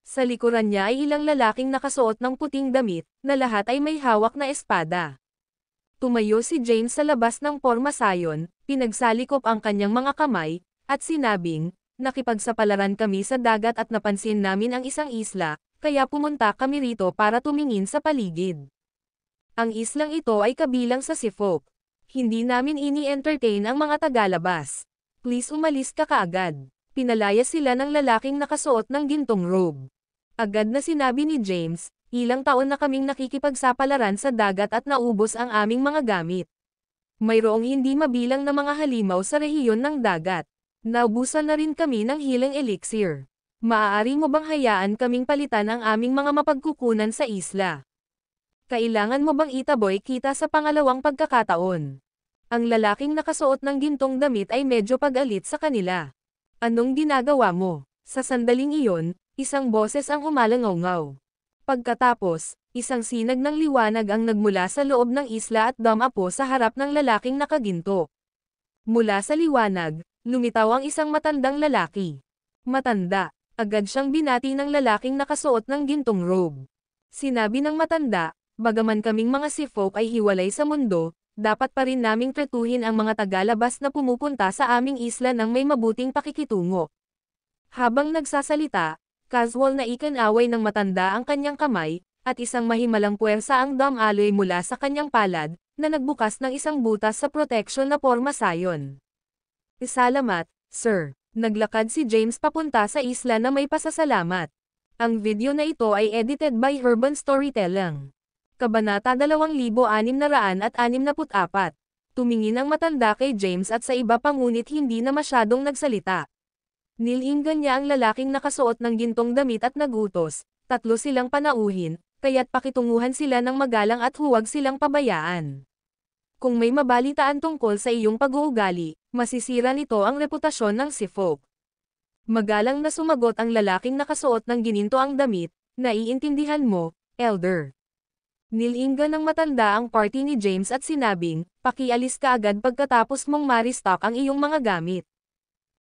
Sa likuran niya ay ilang lalaking nakasuot ng puting damit, na lahat ay may hawak na espada. Tumayo si James sa labas ng pormasayon, pinagsalikop ang kanyang mga kamay, at sinabing, nakipagsapalaran kami sa dagat at napansin namin ang isang isla, kaya pumunta kami rito para tumingin sa paligid. Ang islang ito ay kabilang sa Seafolk. Hindi namin ini-entertain ang mga tagalabas. Please umalis ka kaagad. Pinalaya sila ng lalaking nakasuot ng gintong robe. Agad na sinabi ni James, ilang taon na kaming nakikipagsapalaran sa dagat at naubos ang aming mga gamit. Mayroong hindi mabilang na mga halimaw sa rehiyon ng dagat. Naubusan na rin kami ng healing elixir. Maaari mo bang hayaan kaming palitan ang aming mga mapagkukunan sa isla? Kailangan mo bang itaboy kita sa pangalawang pagkakataon? Ang lalaking nakasuot ng gintong damit ay medyo pag-alit sa kanila. Anong ginagawa mo? Sa sandaling iyon, isang boses ang umalangaw-ngaw. Pagkatapos, isang sinag ng liwanag ang nagmula sa loob ng isla at dumapo sa harap ng lalaking nakaginto. Mula sa liwanag, lumitaw ang isang matandang lalaki. Matanda, agad siyang binati ng lalaking nakasuot ng gintong robe. Sinabi ng matanda, bagaman kaming mga Seafolk ay hiwalay sa mundo, dapat pa rin naming tretuhin ang mga tagalabas na pumupunta sa aming isla ng may mabuting pakikitungo. Habang nagsasalita, casual na ikinaway ng matanda ang kanyang kamay, at isang mahimalang puwersa ang dumaloy mula sa kanyang palad, na nagbukas ng isang butas sa proteksyon na pormasayon. Salamat, sir. Naglakad si James papunta sa isla na may pasasalamat. Ang video na ito ay edited by Urban Storytelling. Kabanata 2664. Tumingin ang matanda kay James at sa iba pa ngunit hindi na masyadong nagsalita. Nilinggan niya ang lalaking nakasuot ng gintong damit at nagutos, tatlo silang panauhin, kaya't pakitunguhan sila ng magalang at huwag silang pabayaan. Kung may mabalitaan tungkol sa iyong pag-uugali, masisira nito ang reputasyon ng Seafolk. Magalang na sumagot ang lalaking nakasuot ng gininto ang damit, Naiintindihan mo, Elder. Nilinga ng matanda ang party ni James at sinabing, pakialis ka agad pagkatapos mong ma-restock ang iyong mga gamit.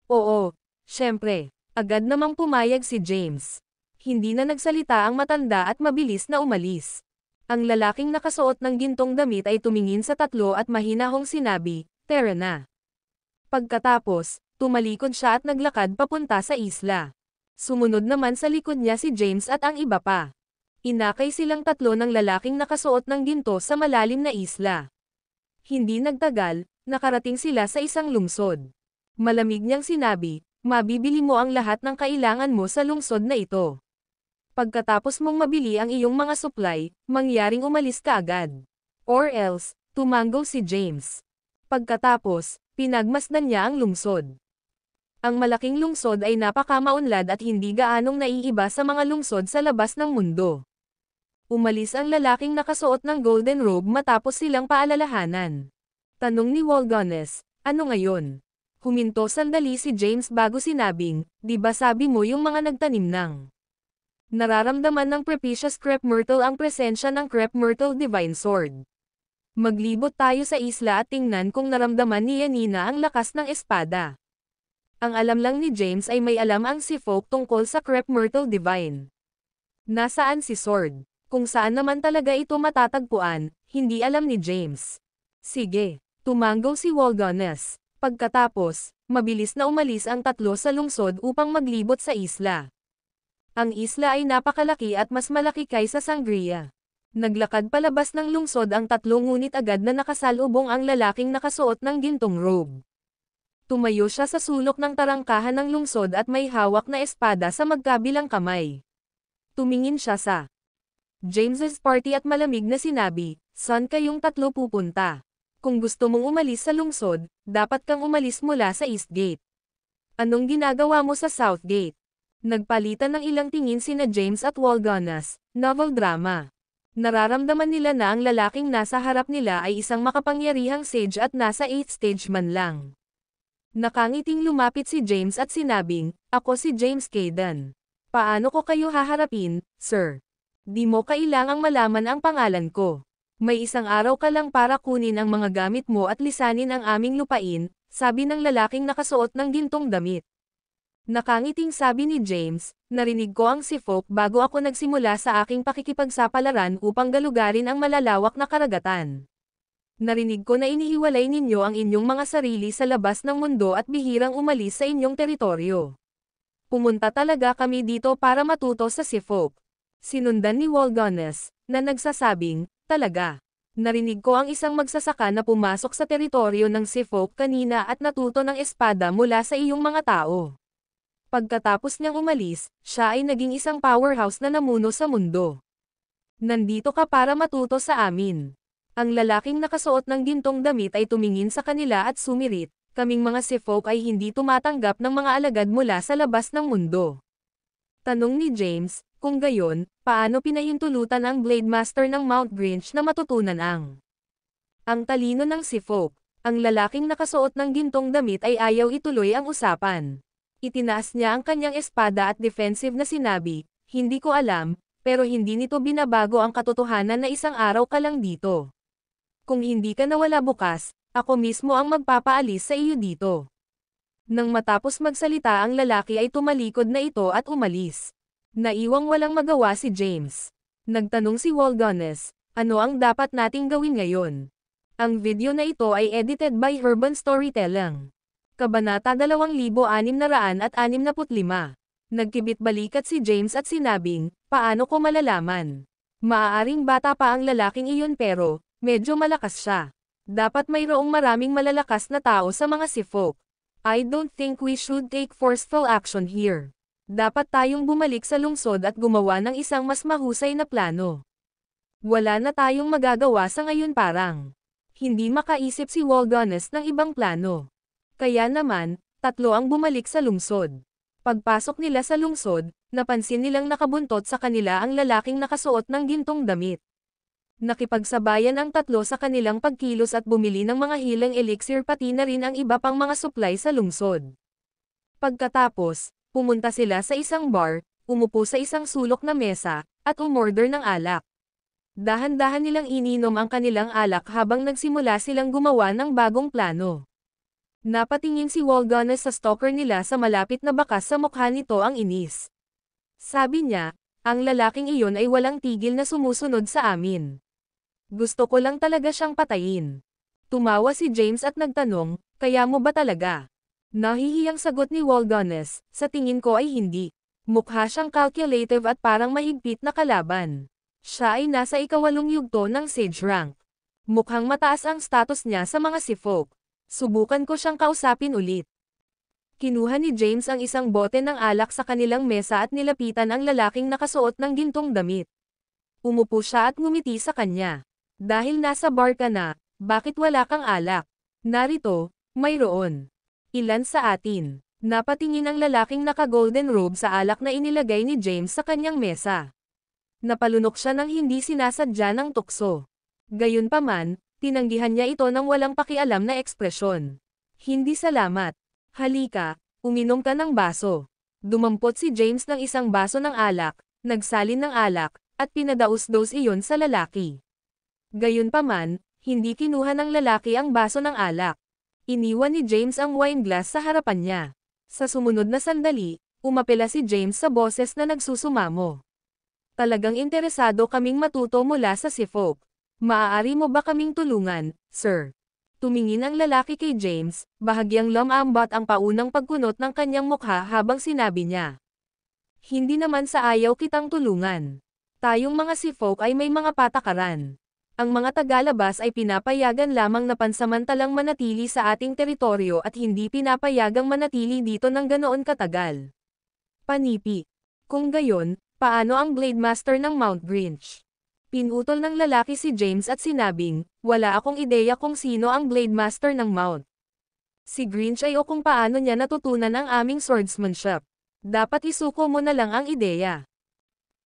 Oo, syempre, agad namang pumayag si James. Hindi na nagsalita ang matanda at mabilis na umalis. Ang lalaking nakasuot ng gintong damit ay tumingin sa tatlo at mahinahong sinabi, "Tara na." Pagkatapos, tumalikod siya at naglakad papunta sa isla. Sumunod naman sa likod niya si James at ang iba pa. Inakay silang tatlo ng lalaking nakasuot ng ginto sa malalim na isla. Hindi nagtagal, nakarating sila sa isang lungsod. Malamig niyang sinabi, "Mabibili mo ang lahat ng kailangan mo sa lungsod na ito. Pagkatapos mong mabili ang iyong mga supply, mangyaring umalis ka agad. Or else," tumanggo si James. Pagkatapos, pinagmasdan niya ang lungsod. Ang malaking lungsod ay napakamaunlad at hindi gaanong naiiba sa mga lungsod sa labas ng mundo. Umalis ang lalaking nakasuot ng golden robe matapos silang paalalahanan. Tanong ni Walgones, "Ano ngayon?" Huminto sandali si James bago sinabing, "Di ba sabi mo yung mga nagtanim ng nararamdaman ng Precious Crepe Myrtle ang presensya ng Crepe Myrtle Divine Sword. Maglibot tayo sa isla at tingnan kung naramdaman ni Yanina ang lakas ng espada." Ang alam lang ni James ay may alam ang si Folk tungkol sa Crepe Myrtle Divine. Nasaan si Sword? Kung saan naman talaga ito matatagpuan, hindi alam ni James. Sige, tumanggo si Walgones. Pagkatapos, mabilis na umalis ang tatlo sa lungsod upang maglibot sa isla. Ang isla ay napakalaki at mas malaki kaysa Sangria. Naglakad palabas ng lungsod ang tatlo ngunit agad na nakasalubong ang lalaking nakasuot ng gintong robe. Tumayo siya sa sulok ng tarangkahan ng lungsod at may hawak na espada sa magkabilang kamay. Tumingin siya sa James's party at malamig na sinabi, "Saan kayong tatlo pupunta? Kung gusto mong umalis sa lungsod, dapat kang umalis mula sa East Gate. Anong ginagawa mo sa South Gate?" Nagpalitan ng ilang tingin sina James at Walgones, novel drama. Nararamdaman nila na ang lalaking nasa harap nila ay isang makapangyarihang sage at nasa 8th stage man lang. Nakangiting lumapit si James at sinabing, "Ako si James Caden. Paano ko kayo haharapin, sir? Di mo kailangang malaman ang pangalan ko. May isang araw ka lang para kunin ang mga gamit mo at lisanin ang aming lupain," sabi ng lalaking nakasuot ng gintong damit. Nakangiting sabi ni James, "Narinig ko ang si Folk bago ako nagsimula sa aking pakikipagsapalaran upang galugarin ang malalawak na karagatan. Narinig ko na inihiwalay ninyo ang inyong mga sarili sa labas ng mundo at bihirang umalis sa inyong teritoryo. Pumunta talaga kami dito para matuto sa si Folk." Sinundan ni Walgones, na nagsasabing, "Talaga. Narinig ko ang isang magsasaka na pumasok sa teritoryo ng si Folk kanina at natuto ng espada mula sa iyong mga tao. Pagkatapos niyang umalis, siya ay naging isang powerhouse na namuno sa mundo. Nandito ka para matuto sa amin." Ang lalaking nakasuot ng gintong damit ay tumingin sa kanila at sumirit, "Kaming mga si Folk ay hindi tumatanggap ng mga alagad mula sa labas ng mundo." Tanong ni James, "Kung gayon, paano pinahintulutan ang Blade Master ng Mount Grinch na matutunan ang talino ng si Folk?" Ang lalaking nakasuot ng gintong damit ay ayaw ituloy ang usapan. Itinaas niya ang kanyang espada at defensive na sinabi, "Hindi ko alam, pero hindi nito binabago ang katotohanan na isang araw ka lang dito. Kung hindi ka nawala bukas, ako mismo ang magpapaalis sa iyo dito." Nang matapos magsalita ang lalaki ay tumalikod na ito at umalis. Naiwang walang magawa si James. Nagtanong si Walgones, "Ano ang dapat nating gawin ngayon?" Ang video na ito ay edited by Urban Storytelling. Kabanata 2665. Nagkibit balikat si James at sinabing, "Paano ko malalaman? Maaaring bata pa ang lalaking iyon pero, medyo malakas siya. Dapat mayroong maraming malalakas na tao sa mga si Folk. I don't think we should take forceful action here. Dapat tayong bumalik sa lungsod at gumawa ng isang mas mahusay na plano. Wala na tayong magagawa sa ngayon." Parang hindi makaisip si Walgones ng ibang plano. Kaya naman, tatlo ang bumalik sa lungsod. Pagpasok nila sa lungsod, napansin nilang nakabuntot sa kanila ang lalaking nakasuot ng gintong damit. Nakipagsabayan ang tatlo sa kanilang pagkilos at bumili ng mga healing elixir pati na rin ang iba pang mga supply sa lungsod. Pagkatapos, pumunta sila sa isang bar, umupo sa isang sulok na mesa, at umorder ng alak. Dahan-dahan nilang ininom ang kanilang alak habang nagsimula silang gumawa ng bagong plano. Napatingin si Walgones sa stalker nila sa malapit na bakas sa mukha nito ang inis. Sabi niya, ang lalaking iyon ay walang tigil na sumusunod sa amin. Gusto ko lang talaga siyang patayin. Tumawa si James at nagtanong, kaya mo ba talaga? Nahihiyang sagot ni Walgones, sa tingin ko ay hindi. Mukha siyang calculative at parang mahigpit na kalaban. Siya ay nasa ikawalong yugto ng Sage rank. Mukhang mataas ang status niya sa mga Seafolk. Subukan ko siyang kausapin ulit. Kinuha ni James ang isang bote ng alak sa kanilang mesa at nilapitan ang lalaking nakasuot ng gintong damit. Umupo siya at ngumiti sa kanya. Dahil nasa bar ka na, bakit wala kang alak? Narito, mayroon. Ilan sa atin? Napatingin ang lalaking naka-golden robe sa alak na inilagay ni James sa kanyang mesa. Napalunok siya ng hindi sinasadya ng tukso. Gayunpaman, tinanggihan niya ito ng walang pakialam na ekspresyon. Hindi salamat. Halika, uminom ka ng baso. Dumampot si James ng isang baso ng alak, nagsalin ng alak, at pinadaus-dos iyon sa lalaki. Gayunpaman, hindi kinuha ng lalaki ang baso ng alak. Iniwan ni James ang wine glass sa harapan niya. Sa sumunod na sandali, umapela si James sa boses na nagsusumamo. Talagang interesado kaming matuto mula sa Seafolk. Maaari mo ba kaming tulungan, sir? Tumingin ang lalaki kay James, bahagyang lumambot ang paunang pagkunot ng kanyang mukha habang sinabi niya. Hindi naman sa ayaw kitang tulungan. Tayong mga Seafolk ay may mga patakaran. Ang mga tagalabas ay pinapayagan lamang na pansamantalang manatili sa ating teritoryo at hindi pinapayagang manatili dito ng ganoon katagal. Panipi. Kung gayon, paano ang Blade Master ng Mount Grinch? Pinutol ng lalaki si James at sinabing, wala akong ideya kung sino ang Blade Master ng Mount. Si Grinch ay o kung paano niya natutunan ang aming swordsmanship. Dapat isuko mo na lang ang ideya.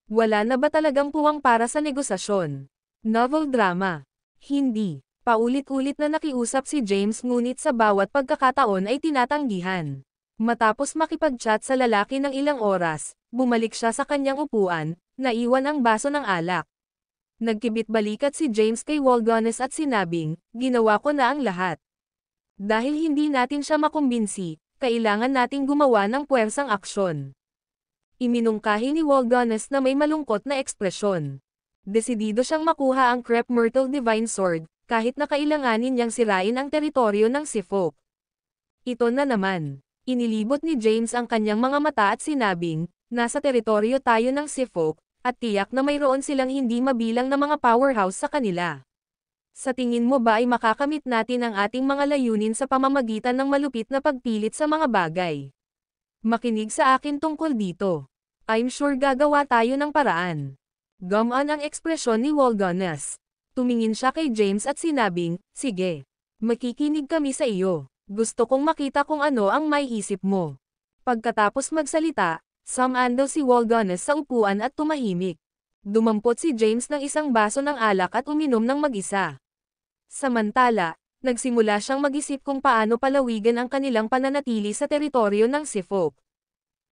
Wala na ba talagang puwang para sa negosasyon? Novel drama. Hindi. Paulit-ulit na nakiusap si James ngunit sa bawat pagkakataon ay tinatanggihan. Matapos makipag-chat sa lalaki ng ilang oras, bumalik siya sa kanyang upuan, naiwan ang baso ng alak. Nagkibit-balikat si James kay Walgones at sinabing, ginawa ko na ang lahat. Dahil hindi natin siya makumbinsi, kailangan nating gumawa ng puwersang aksyon. Iminungkahi ni Walgones na may malungkot na ekspresyon. Desidido siyang makuha ang Crep Myrtle Divine Sword, kahit na kailanganin niyang sirain ang teritoryo ng Seafolk. Ito na naman. Inilibot ni James ang kanyang mga mata at sinabing, nasa teritoryo tayo ng Seafolk, at tiyak na mayroon silang hindi mabilang na mga powerhouse sa kanila. Sa tingin mo ba ay makakamit natin ang ating mga layunin sa pamamagitan ng malupit na pagpilit sa mga bagay? Makinig sa akin tungkol dito. I'm sure gagawa tayo ng paraan. Gumaan ang ekspresyon ni Walgones. Tumingin siya kay James at sinabing, sige. Makikinig kami sa iyo. Gusto kong makita kung ano ang may isip mo. Pagkatapos magsalita, sumando si Walgones sa upuan at tumahimik. Dumampot si James ng isang baso ng alak at uminom ng mag-isa. Samantala, nagsimula siyang mag-isip kung paano palawigan ang kanilang pananatili sa teritoryo ng Seafolk.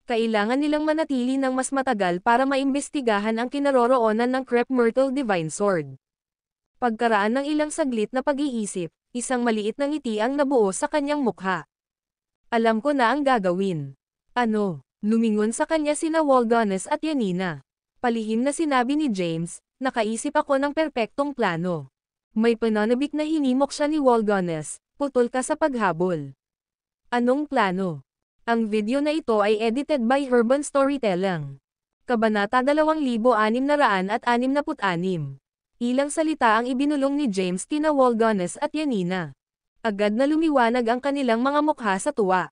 Kailangan nilang manatili ng mas matagal para maimbestigahan ang kinaroroonan ng Crep Myrtle Divine Sword. Pagkaraan ng ilang saglit na pag-iisip, isang maliit na ngiti ang nabuo sa kanyang mukha. Alam ko na ang gagawin. Ano? Lumingon sa kanya sina Walgones at Yanina. Palihim na sinabi ni James, nakaisip ako ng perpektong plano. May pananabik na hinimok siya ni Walgones, putol ka sa paghabol. Anong plano? Ang video na ito ay edited by Urban Storytelling. Kabanata 2666. Ilang salita ang ibinulong ni James kina Walgones at Yanina. Agad na lumiwanag ang kanilang mga mukha sa tuwa.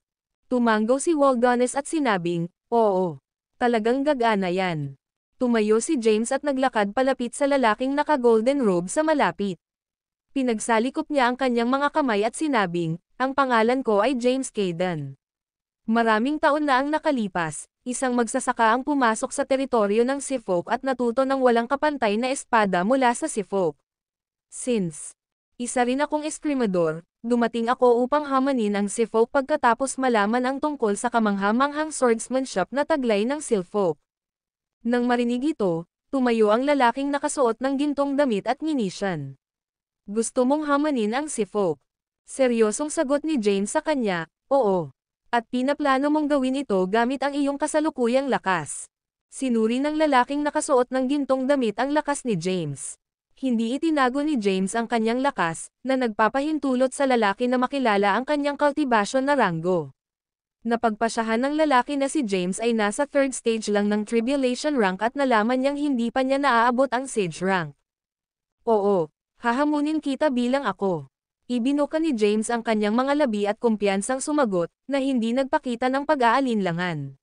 Tumanggaw si Walgones at sinabing, oo. Talagang gagana yan. Tumayo si James at naglakad palapit sa lalaking naka-golden robe sa malapit. Pinagsalikop niya ang kanyang mga kamay at sinabing, ang pangalan ko ay James Caden. Maraming taon na ang nakalipas, isang magsasaka ang pumasok sa teritoryo ng Seafolk at natuto ng walang kapantay na espada mula sa Seafolk. Since isa rin akong eskrimador, dumating ako upang hamanin ang Seafolk pagkatapos malaman ang tungkol sa kamanghamanghang swordsmanship na taglay ng Seafolk. Nang marinig ito, tumayo ang lalaking nakasuot ng gintong damit at nginisyan. Gusto mong hamanin ang si Folk? Seryosong sagot ni James sa kanya, oo. At pinaplano mong gawin ito gamit ang iyong kasalukuyang lakas. Sinuri ng lalaking nakasuot ng gintong damit ang lakas ni James. Hindi itinago ni James ang kanyang lakas, na nagpapahintulot sa lalaki na makilala ang kanyang cultivation na ranggo. Napagpasyahan ng lalaki na si James ay nasa 3rd stage lang ng tribulation rank at nalaman niyang hindi pa niya naaabot ang sage rank. Oo, hahamunin kita bilang ako. Ibinuka ni James ang kanyang mga labi at kumpiyansang sumagot, na hindi nagpakita ng pag-aalinlangan.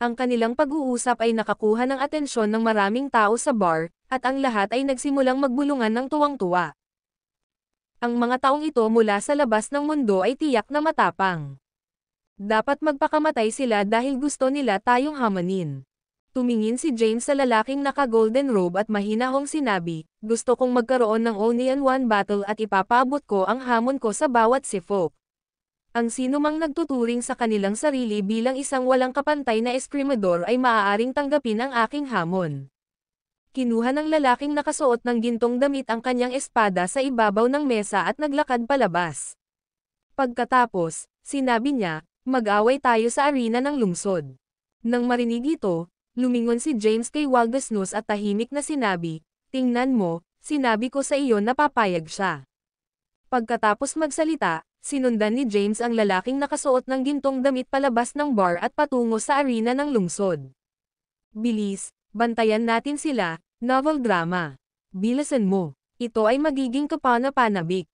Ang kanilang pag-uusap ay nakakuha ng atensyon ng maraming tao sa bar, at ang lahat ay nagsimulang magbulungan ng tuwang-tuwa. Ang mga taong ito mula sa labas ng mundo ay tiyak na matapang. Dapat magpakamatay sila dahil gusto nila tayong hamanin. Tumingin si James sa lalaking naka-golden robe at mahinahong sinabi, gusto kong magkaroon ng only-on-one battle at ipapaabot ko ang hamon ko sa bawat si Folk. Ang sinumang nagtuturing sa kanilang sarili bilang isang walang kapantay na eskrimador ay maaaring tanggapin ang aking hamon. Kinuha ng lalaking nakasuot ng gintong damit ang kanyang espada sa ibabaw ng mesa at naglakad palabas. Pagkatapos, sinabi niya, mag-away tayo sa arena ng lungsod. Nang marinig ito, lumingon si James kay Waldenus at tahimik na sinabi, tingnan mo, sinabi ko sa iyo na papayag siya. Pagkatapos magsalita, sinundan ni James ang lalaking nakasuot ng gintong damit palabas ng bar at patungo sa arena ng lungsod. Bilis, bantayan natin sila, novel drama. Bilisan mo, ito ay magiging kapana-panabik.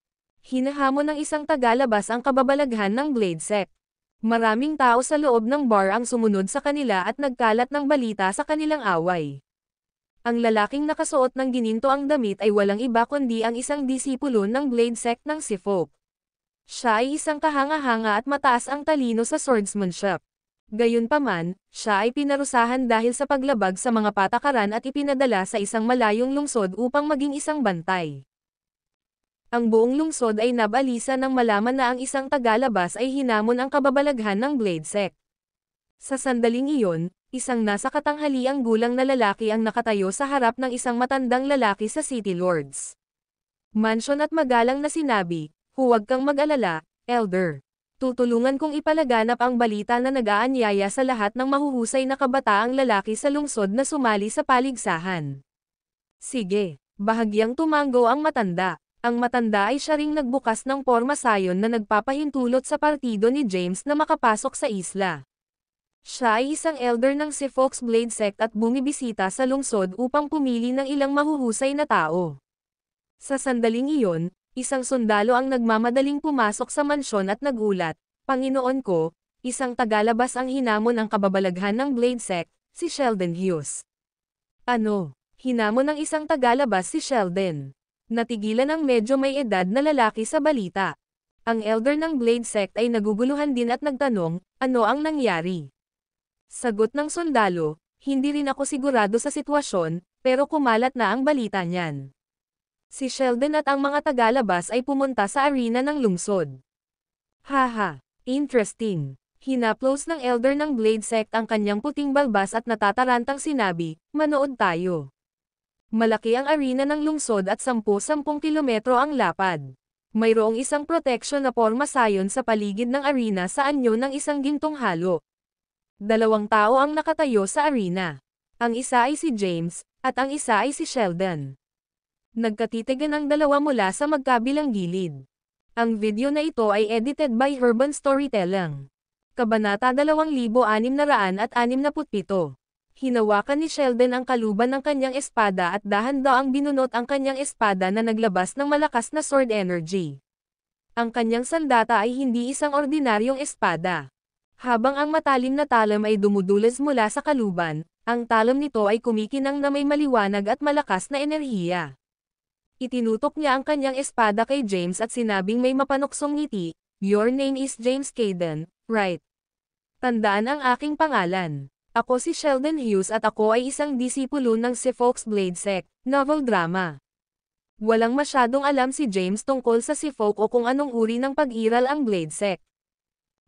Hinahamon ng isang tagalabas ang kababalaghan ng Blade Sect. Maraming tao sa loob ng bar ang sumunod sa kanila at nagkalat ng balita sa kanilang away. Ang lalaking nakasuot ng ginintoang damit ay walang iba kundi ang isang disipulo ng Blade Sect ng si Folk. Siya ay isang kahanga-hanga at mataas ang talino sa swordsmanship. Gayunpaman, siya ay pinarusahan dahil sa paglabag sa mga patakaran at ipinadala sa isang malayong lungsod upang maging isang bantay. Ang buong lungsod ay nabalisa nang malaman na ang isang tagalabas ay hinamon ang kababalaghan ng Blade Sect. Sa sandaling iyon, isang nasa katanghaliang gulang na lalaki ang nakatayo sa harap ng isang matandang lalaki sa City Lords Mansion at magalang na sinabi, huwag kang mag-alala, Elder. Tutulungan kong ipalaganap ang balita na nag-aanyaya sa lahat ng mahuhusay na kabataang lalaki sa lungsod na sumali sa paligsahan. Sige, bahagyang tumango ang matanda. Ang matanda ay siya ring nagbukas ng porma sayon na nagpapahintulot sa partido ni James na makapasok sa isla. Siya ay isang elder ng si Fox Blade Sect at bumibisita sa lungsod upang pumili ng ilang mahuhusay na tao. Sa sandaling iyon, isang sundalo ang nagmamadaling pumasok sa mansyon at nagulat, Panginoon ko, isang tagalabas ang hinamon ang kababalaghan ng Blade Sect, si Sheldon Hughes. Ano? Hinamon ng isang tagalabas si Sheldon. Natigilan ang medyo may edad na lalaki sa balita. Ang elder ng Blade Sect ay naguguluhan din at nagtanong, ano ang nangyari? Sagot ng sundalo, hindi rin ako sigurado sa sitwasyon, pero kumalat na ang balita niyan. Si Sheldon at ang mga tagalabas ay pumunta sa arena ng lungsod. Haha, interesting. Hinaplos ng elder ng Blade Sect ang kanyang puting balbas at natatarantang sinabi, manood tayo. Malaki ang arena ng lungsod at 10-10 kilometro ang lapad. Mayroong isang protection na porma sayon sa paligid ng arena sa anyo ng isang gintong halo. 2 tao ang nakatayo sa arena. Ang isa ay si James, at ang isa ay si Sheldon. Nagkatitigan ang dalawa mula sa magkabilang gilid. Ang video na ito ay edited by Urban Storytelling. Kabanata 2667. Hinawakan ni Sheldon ang kaluban ng kanyang espada at dahan-daang binunot ang kanyang espada na naglabas ng malakas na sword energy. Ang kanyang sandata ay hindi isang ordinaryong espada. Habang ang matalim na talam ay dumudulas mula sa kaluban, ang talam nito ay kumikinang na may maliwanag at malakas na enerhiya. Itinutok niya ang kanyang espada kay James at sinabing may mapanuksong ngiti, "Your name is James Caden, right? Tandaan ang aking pangalan. Ako si Sheldon Hughes at ako ay isang disipulo ng si Fox Blade Sect, novel drama." Walang masyadong alam si James tungkol sa si Folk o kung anong uri ng pag-iral ang Blade Sect.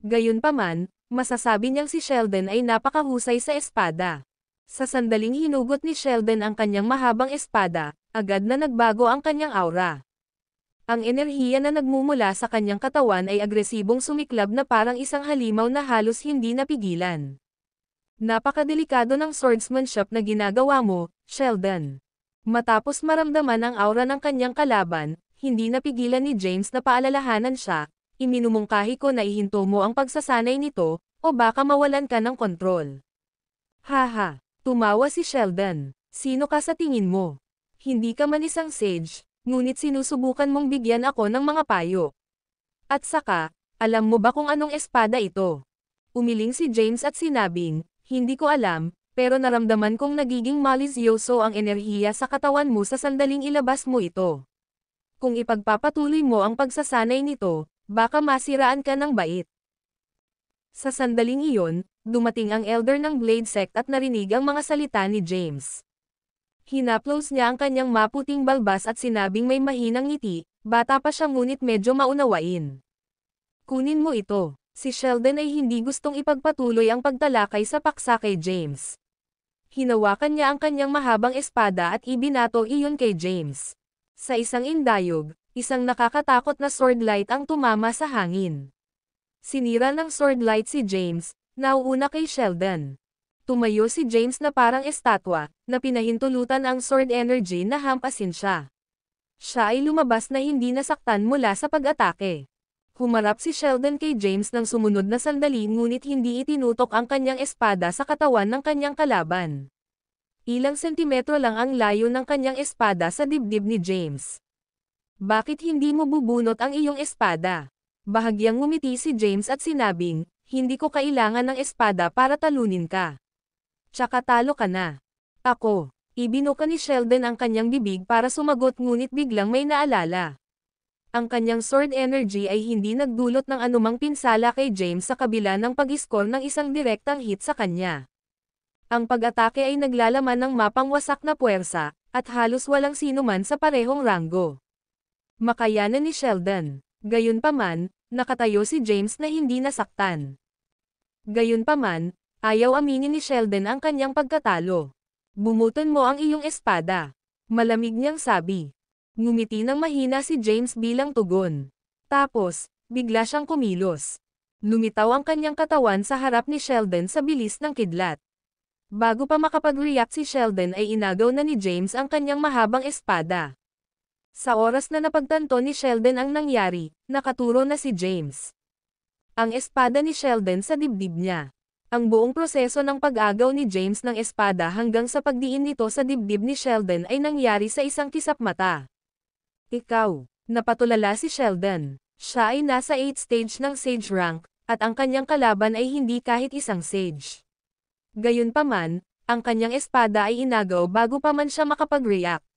Gayunpaman, masasabi niyang si Sheldon ay napakahusay sa espada. Sa sandaling hinugot ni Sheldon ang kanyang mahabang espada, agad na nagbago ang kanyang aura. Ang enerhiya na nagmumula sa kanyang katawan ay agresibong sumiklab na parang isang halimaw na halos hindi napigilan. Napakadelikado ng swordsmanship na ginagawa mo, Sheldon. Matapos maramdaman ang aura ng kanyang kalaban, hindi napigilan ni James na paalalahanan siya, iminumungkahi ko na ihinto mo ang pagsasanay nito, o baka mawalan ka ng kontrol. Haha. Tumawa si Sheldon. Sino ka sa tingin mo? Hindi ka man isang sage, ngunit sinusubukan mong bigyan ako ng mga payo. At saka, alam mo ba kung anong espada ito? Umiling si James at sinabing, hindi ko alam, pero naramdaman kong nagiging malisyoso ang enerhiya sa katawan mo sa sandaling ilabas mo ito. Kung ipagpapatuloy mo ang pagsasanay nito, baka masiraan ka ng bait. Sa sandaling iyon, dumating ang elder ng Blade Sect at narinig ang mga salita ni James. Hinaplos niya ang kanyang maputing balbas at sinabing may mahinang ngiti, bata pa siya ngunit medyo maunawain. Kunin mo ito. Si Sheldon ay hindi gustong ipagpatuloy ang pagtalakay sa paksa kay James. Hinawakan niya ang kanyang mahabang espada at ibinato iyon kay James. Sa isang indayog, isang nakakatakot na swordlight ang tumama sa hangin. Sinira ng swordlight si James, nauuna kay Sheldon. Tumayo si James na parang estatwa, na pinahintulutan ang sword energy na hampasin siya. Siya ay lumabas na hindi nasaktan mula sa pag-atake. Humarap si Sheldon kay James ng sumunod na sandali ngunit hindi itinutok ang kanyang espada sa katawan ng kanyang kalaban. Ilang sentimetro lang ang layo ng kanyang espada sa dibdib ni James. Bakit hindi mo bubunot ang iyong espada? Bahagyang ngumiti si James at sinabing, hindi ko kailangan ng espada para talunin ka. Tsaka talo ka na. Ako. Ibinuka ni Sheldon ang kanyang bibig para sumagot ngunit biglang may naalala. Ang kanyang sword energy ay hindi nagdulot ng anumang pinsala kay James sa kabila ng pag-score ng isang direktang hit sa kanya. Ang pag-atake ay naglalaman ng mapangwasak na puwersa, at halos walang sinuman sa parehong ranggo. Makayanan ni Sheldon. Gayunpaman, nakatayo si James na hindi nasaktan. Gayunpaman, ayaw aminin ni Sheldon ang kanyang pagkatalo. Bumuton mo ang iyong espada. Malamig niyang sabi. Ngumiti ng mahina si James bilang tugon. Tapos, bigla siyang kumilos. Lumitaw ang kanyang katawan sa harap ni Sheldon sa bilis ng kidlat. Bago pa makapag-react si Sheldon ay inagaw na ni James ang kanyang mahabang espada. Sa oras na napagtanto ni Sheldon ang nangyari, nakaturo na si James. Ang espada ni Sheldon sa dibdib niya. Ang buong proseso ng pag-agaw ni James ng espada hanggang sa pagdiin nito sa dibdib ni Sheldon ay nangyari sa isang kisap mata. Ikaw. Napatulala si Sheldon. Siya ay nasa 8th stage ng Sage rank, at ang kanyang kalaban ay hindi kahit isang Sage. Gayunpaman, ang kanyang espada ay inagaw bago pa man siya makapag-react.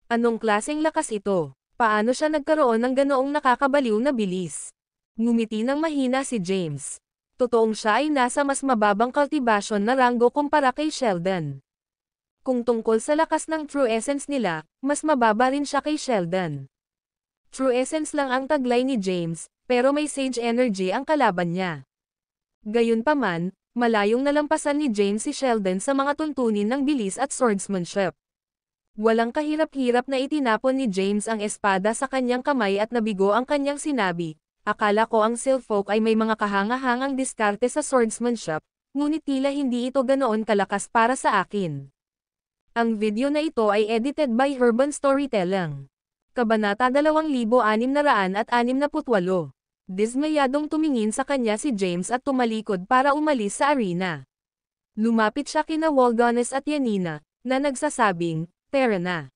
Anong klaseng lakas ito? Paano siya nagkaroon ng ganoong nakakabaliw na bilis? Ngumiti ng mahina si James. Totoong siya ay nasa mas mababang cultivation na ranggo kumpara kay Sheldon. Kung tungkol sa lakas ng True Essence nila, mas mababa rin siya kay Sheldon. True Essence lang ang taglay ni James, pero may Sage Energy ang kalaban niya. Gayunpaman, malayong nalampasan ni James si Sheldon sa mga tuntunin ng bilis at swordsmanship. Walang kahirap-hirap na itinapon ni James ang espada sa kanyang kamay at nabigo ang kanyang sinabi, akala ko ang Sylphook ay may mga kahanga-hangang diskarte sa swordsmanship, ngunit tila hindi ito ganoon kalakas para sa akin. Ang video na ito ay edited by Urban Storytelling. Kabanata 2668. Dismayadong tumingin sa kanya si James at tumalikod para umalis sa arena. Lumapit siya kina Waldonis at Yanina, na nagsasabing, tara na.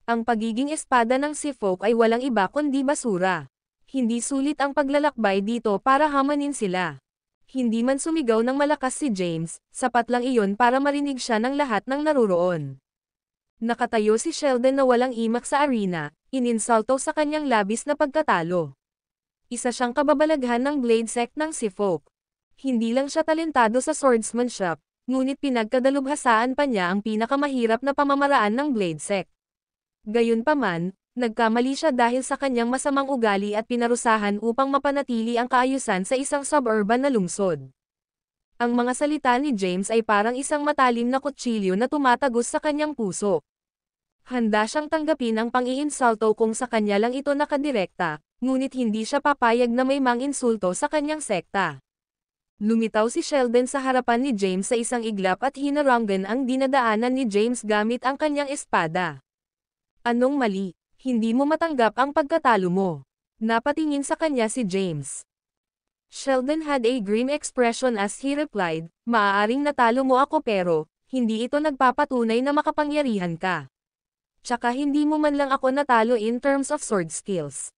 Ang pagiging espada ng Sylphook ay walang iba kundi basura. Hindi sulit ang paglalakbay dito para hamanin sila. Hindi man sumigaw ng malakas si James, sapat lang iyon para marinig siya ng lahat ng naruroon. Nakatayo si Sheldon na walang imak sa arena, ininsulto sa kanyang labis na pagkatalo. Isa siyang kababalaghan ng Blade Sect ng Sylphook. Hindi lang siya talentado sa swordsmanship, ngunit pinagkadalubhasaan pa niya ang pinakamahirap na pamamaraan ng Blade Sect. Gayunpaman, nagkamali siya dahil sa kanyang masamang ugali at pinarusahan upang mapanatili ang kaayusan sa isang suburban na lungsod. Ang mga salita ni James ay parang isang matalim na kutsilyo na tumatagos sa kanyang puso. Handa siyang tanggapin ang pang-iinsulto kung sa kanya lang ito nakadirekta, ngunit hindi siya papayag na may mang-insulto sa kanyang sekta. Lumitaw si Sheldon sa harapan ni James sa isang iglap at hinarangan ang dinadaanan ni James gamit ang kanyang espada. Anong mali? Hindi mo matanggap ang pagkatalo mo. Napatingin sa kanya si James. Sheldon had a grim expression as he replied, maaaring natalo mo ako pero, hindi ito nagpapatunay na makapangyarihan ka. Tsaka hindi mo man lang ako natalo in terms of sword skills.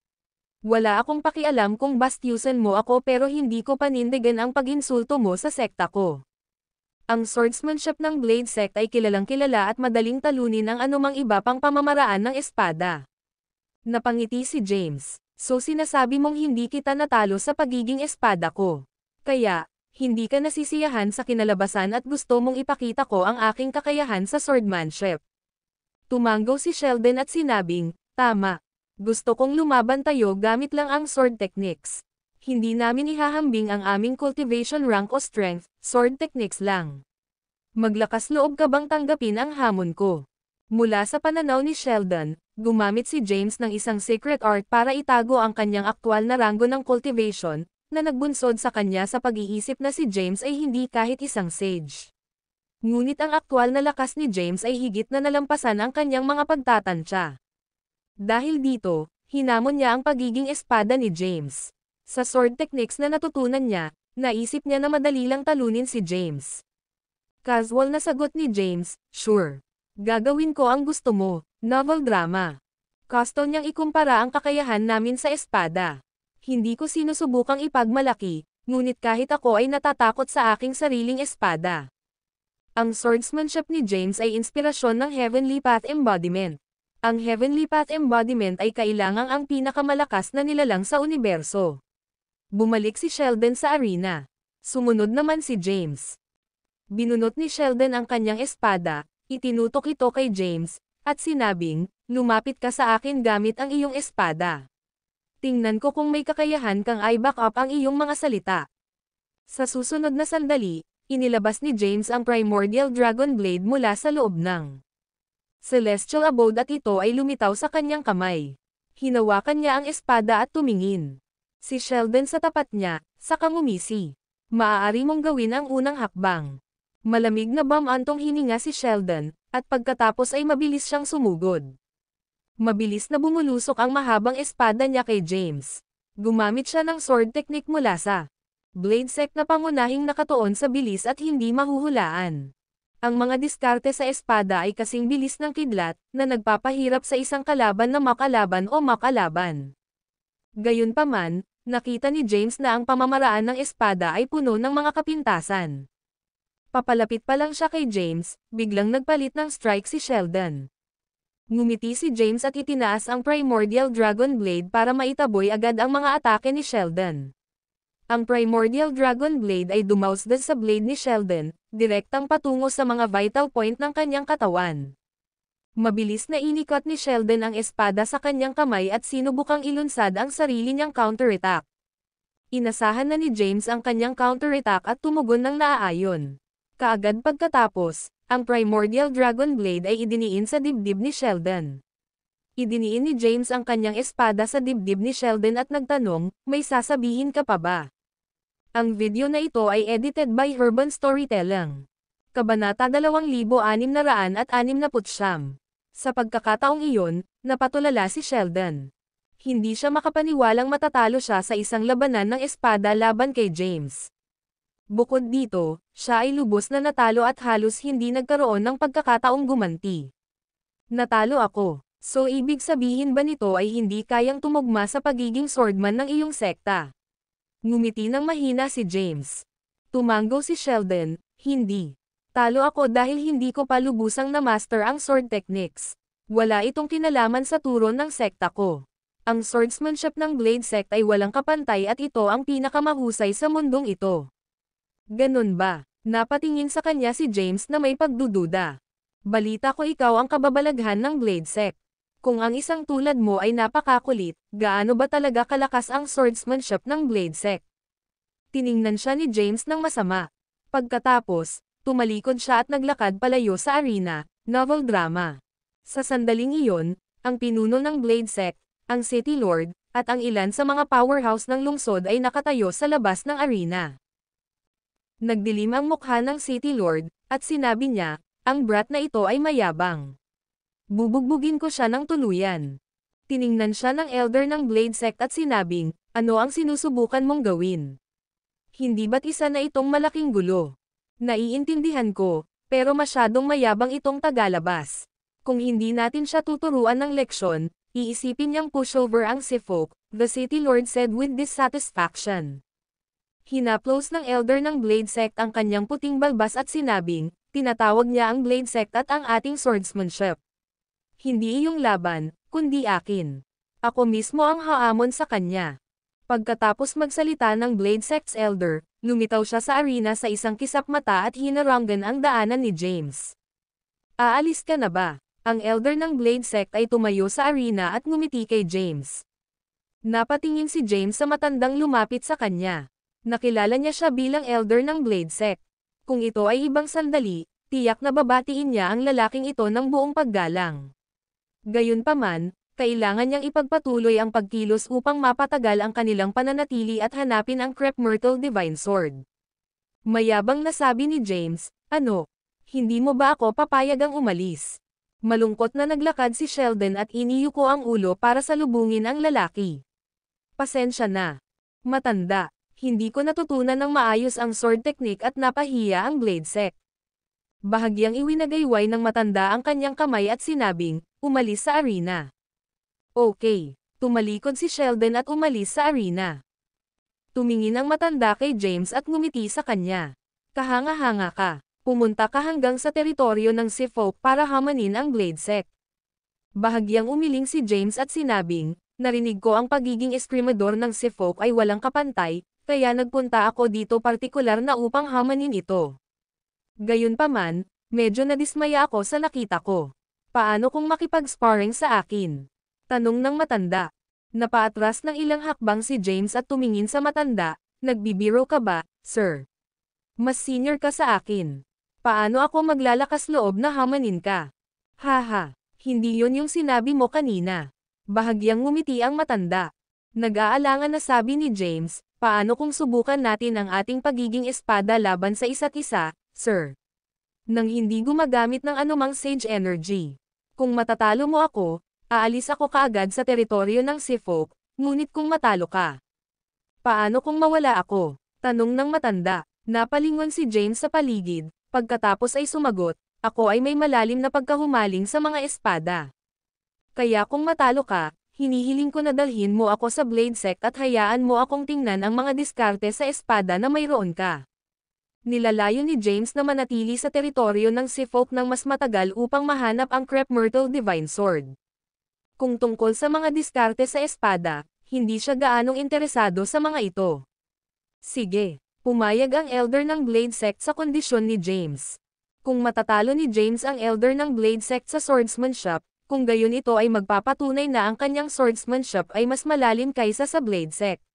Wala akong pakialam kung bastyusan mo ako pero hindi ko panindigan ang pag-insulto mo sa sekta ko. Ang swordsmanship ng Blade Sect ay kilalang kilala at madaling talunin ang anumang iba pang pamamaraan ng espada. Napangiti si James. So sinasabi mong hindi kita natalo sa pagiging espada ko. Kaya, hindi ka nasisiyahan sa kinalabasan at gusto mong ipakita ko ang aking kakayahan sa swordmanship. Tumango si Sheldon at sinabing, tama. Gusto kong lumaban tayo gamit lang ang sword techniques. Hindi namin ihahambing ang aming cultivation rank o strength, sword techniques lang. Maglakas loob ka bang tanggapin ang hamon ko? Mula sa pananaw ni Sheldon, gumamit si James ng isang secret art para itago ang kanyang aktwal na ranggo ng cultivation, na nagbunsod sa kanya sa pag-iisip na si James ay hindi kahit isang sage. Ngunit ang aktwal na lakas ni James ay higit na nalampasan ang kanyang mga pagtatansya. Dahil dito, hinamon niya ang pagiging espada ni James. Sa sword techniques na natutunan niya, naisip niya na madali lang talunin si James. Casual na sagot ni James, sure. Gagawin ko ang gusto mo, novel drama. Gusto niyang ikumpara ang kakayahan namin sa espada. Hindi ko sinusubukang ipagmalaki, ngunit kahit ako ay natatakot sa aking sariling espada. Ang swordsmanship ni James ay inspirasyon ng Heavenly Path Embodiment. Ang Heavenly Path Embodiment ay kailangang ang pinakamalakas na nilalang sa universo. Bumalik si Sheldon sa arena. Sumunod naman si James. Binunot ni Sheldon ang kanyang espada, itinutok ito kay James, at sinabing, lumapit ka sa akin gamit ang iyong espada. Tingnan ko kung may kakayahan kang i-back up ang iyong mga salita. Sa susunod na sandali, inilabas ni James ang Primordial Dragon Blade mula sa loob ng Celestial Abode at ito ay lumitaw sa kanyang kamay. Hinawakan niya ang espada at tumingin. Si Sheldon sa tapat niya, saka ngumisi. Maaari mong gawin ang unang hakbang. Malamig na bamantong hininga si Sheldon, at pagkatapos ay mabilis siyang sumugod. Mabilis na bumulusok ang mahabang espada niya kay James. Gumamit siya ng sword technique mula sa Blade Sect na pangunahing nakatuon sa bilis at hindi mahuhulaan. Ang mga diskarte sa espada ay kasing bilis ng kidlat, na nagpapahirap sa isang kalaban na makalaban o makalaban. Gayunpaman, nakita ni James na ang pamamaraan ng espada ay puno ng mga kapintasan. Papalapit pa lang siya kay James, biglang nagpalit ng strike si Sheldon. Ngumiti si James at itinaas ang Primordial Dragon Blade para maitaboy agad ang mga atake ni Sheldon. Ang Primordial Dragon Blade ay dumausdad sa blade ni Sheldon, direktang patungo sa mga vital point ng kanyang katawan. Mabilis na inikot ni Sheldon ang espada sa kanyang kamay at sinubukang ilunsad ang sarili niyang counterattack. Inasahan na ni James ang kanyang counterattack at tumugon ng naaayon. Kaagad pagkatapos, ang Primordial Dragon Blade ay idiniin sa dibdib ni Sheldon. Idiniin ni James ang kanyang espada sa dibdib ni Sheldon at nagtanong, may sasabihin ka pa ba? Ang video na ito ay edited by Herban Storytelling. Kabanata 2669. Sa pagkakataong iyon, napatulala si Sheldon. Hindi siya makapaniwalang matatalo siya sa isang labanan ng espada laban kay James. Bukod dito, siya ay lubos na natalo at halos hindi nagkaroon ng pagkakataong gumanti. Natalo ako. So ibig sabihin ba nito ay hindi kayang tumugma sa pagiging swordman ng iyong sekta? Ngumiti ng mahina si James. Tumango si Sheldon, hindi. Talo ako dahil hindi ko pa lubusang na-master ang sword techniques. Wala itong kinalaman sa turo ng sekta ko. Ang swordsmanship ng Blade Sect ay walang kapantay at ito ang pinakamahusay sa mundong ito. Ganun ba? Napatingin sa kanya si James na may pagdududa. Balita ko ikaw ang kababalaghan ng Blade Sect. Kung ang isang tulad mo ay napakakulit, gaano ba talaga kalakas ang swordsmanship ng Blade Sect? Tiningnan siya ni James ng masama. Pagkatapos, tumalikod siya at naglakad palayo sa arena, novel drama. Sa sandaling iyon, ang pinuno ng Blade Sect, ang City Lord, at ang ilan sa mga powerhouse ng lungsod ay nakatayo sa labas ng arena. Nagdilim ang mukha ng City Lord, at sinabi niya, ang brat na ito ay mayabang. Bubugbugin ko siya ng tuluyan. Tiningnan siya ng elder ng Blade Sect at sinabing, ano ang sinusubukan mong gawin? Hindi ba't isa na itong malaking gulo? Naiintindihan ko, pero masyadong mayabang itong tagalabas. Kung hindi natin siya tuturuan ng leksyon, iisipin niyang pushover ang Seafolk, the City Lord said with dissatisfaction. Hinaplos ng elder ng Blade Sect ang kanyang puting balbas at sinabing, tinatawag niya ang Blade Sect at ang ating swordsmanship. Hindi iyong laban, kundi akin. Ako mismo ang haamon sa kanya. Pagkatapos magsalita ng Blade Sect's elder, lumitaw siya sa arena sa isang kisap mata at hinarangan ang daanan ni James. Aalis ka na ba? Ang elder ng Blade Sect ay tumayo sa arena at ngumiti kay James. Napatingin si James sa matandang lumapit sa kanya. Nakilala niya siya bilang elder ng Blade Sect. Kung ito ay ibang sandali, tiyak na babatiin niya ang lalaking ito ng buong paggalang. Gayunpaman, kailangan niyang ipagpatuloy ang pagkilos upang mapatagal ang kanilang pananatili at hanapin ang Crep Myrtle Divine Sword. Mayabang na sabi ni James, ano? Hindi mo ba ako papayagang umalis? Malungkot na naglakad si Sheldon at iniyuko ang ulo para salubungin ang lalaki. Pasensya na. Matanda, hindi ko natutunan ng maayos ang sword technique at napahiya ang Blade Sect. Bahagyang iwinagayway ng matanda ang kanyang kamay at sinabing, umalis sa arena. Okay, tumalikod si Sheldon at umalis sa arena. Tumingin ang matanda kay James at ngumiti sa kanya. Kahanga-hanga ka, pumunta ka hanggang sa teritoryo ng Seafolk para hamanin ang Blade Sect. Bahagyang umiling si James at sinabing, narinig ko ang pagiging eskrimador ng Seafolk ay walang kapantay, kaya nagpunta ako dito partikular na upang hamanin ito. Gayunpaman, medyo nadismaya ako sa nakita ko. Paano kung makipag-sparring sa akin? Tanong ng matanda. Napaatras ng ilang hakbang si James at tumingin sa matanda, nagbibiro ka ba, sir? Mas senior ka sa akin. Paano ako maglalakas loob na hamanin ka? Haha, hindi yun yung sinabi mo kanina. Bahagyang ngumiti ang matanda. Nag-aalangan na sabi ni James, paano kung subukan natin ang ating pagiging espada laban sa isa't isa, sir? Nang hindi gumagamit ng anumang sage energy. Kung matatalo mo ako, aalis ako kaagad sa teritoryo ng Seafolk, ngunit kung matalo ka. Paano kung mawala ako? Tanong ng matanda. Napalingon si James sa paligid, pagkatapos ay sumagot, ako ay may malalim na pagkahumaling sa mga espada. Kaya kung matalo ka, hinihiling ko na dalhin mo ako sa Blade Sect at hayaan mo akong tingnan ang mga diskarte sa espada na mayroon ka. Nilalayo ni James na manatili sa teritoryo ng Seafolk ng mas matagal upang mahanap ang Crep Myrtle Divine Sword. Kung tungkol sa mga diskarte sa espada, hindi siya gaanong interesado sa mga ito. Sige, pumayag ang elder ng Blade Sect sa kondisyon ni James. Kung matatalo ni James ang elder ng Blade Sect sa swordsmanship, kung gayon ito ay magpapatunay na ang kanyang swordsmanship ay mas malalim kaysa sa Blade Sect.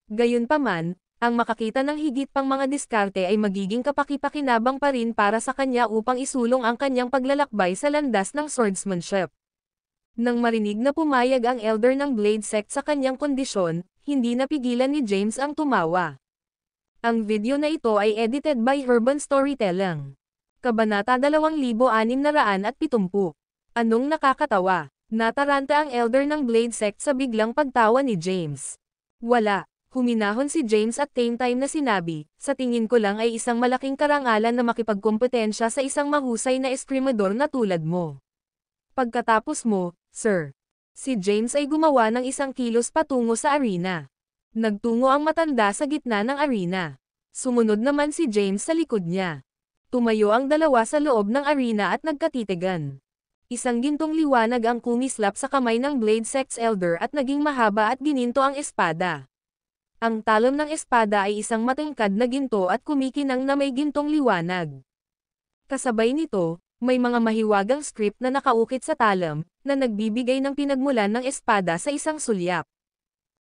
Gayunpaman, ang makakita ng higit pang mga diskarte ay magiging kapaki-pakinabang pa rin para sa kanya upang isulong ang kanyang paglalakbay sa landas ng swordsmanship. Nang marinig na pumayag ang elder ng Blade Sect sa kanyang kondisyon, hindi napigilan ni James ang tumawa. Ang video na ito ay edited by Urban Storytelling. Kabanata 2670. Anong nakakatawa? Nataranta ang elder ng Blade Sect sa biglang pagtawa ni James. Wala. Huminahon si James at same time na sinabi, sa tingin ko lang ay isang malaking karangalan na makipagkompetensya sa isang mahusay na eskrimador na tulad mo. Pagkatapos mo, sir. Si James ay gumawa ng isang kilos patungo sa arena. Nagtungo ang matanda sa gitna ng arena. Sumunod naman si James sa likod niya. Tumayo ang dalawa sa loob ng arena at nagkatitigan. Isang gintong liwanag ang kumislap sa kamay ng Blade Sect's elder at naging mahaba at gininto ang espada. Ang talon ng espada ay isang matangkad na ginto at kumikinang na may gintong liwanag. Kasabay nito, may mga mahiwagang script na nakaukit sa talam, na nagbibigay ng pinagmulan ng espada sa isang sulyap.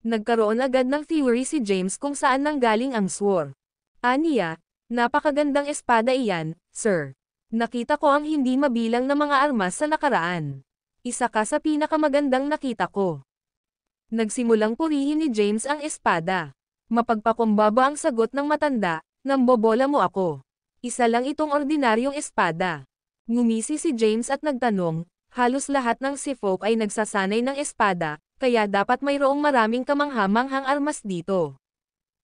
Nagkaroon agad ng theory si James kung saan nanggaling ang sword. Aniya, Napakagandang espada iyan, sir. Nakita ko ang hindi mabilang na mga armas sa nakaraan. Isa ka sa pinakamagandang nakita ko. Nagsimulang purihin ni James ang espada. Mapagpakumbaba ang sagot ng matanda, nambobola mo ako. Isa lang itong ordinaryong espada. Ngumisi si James at nagtanong, halos lahat ng Seafolk ay nagsasanay ng espada, kaya dapat mayroong maraming kamanghamanghang armas dito.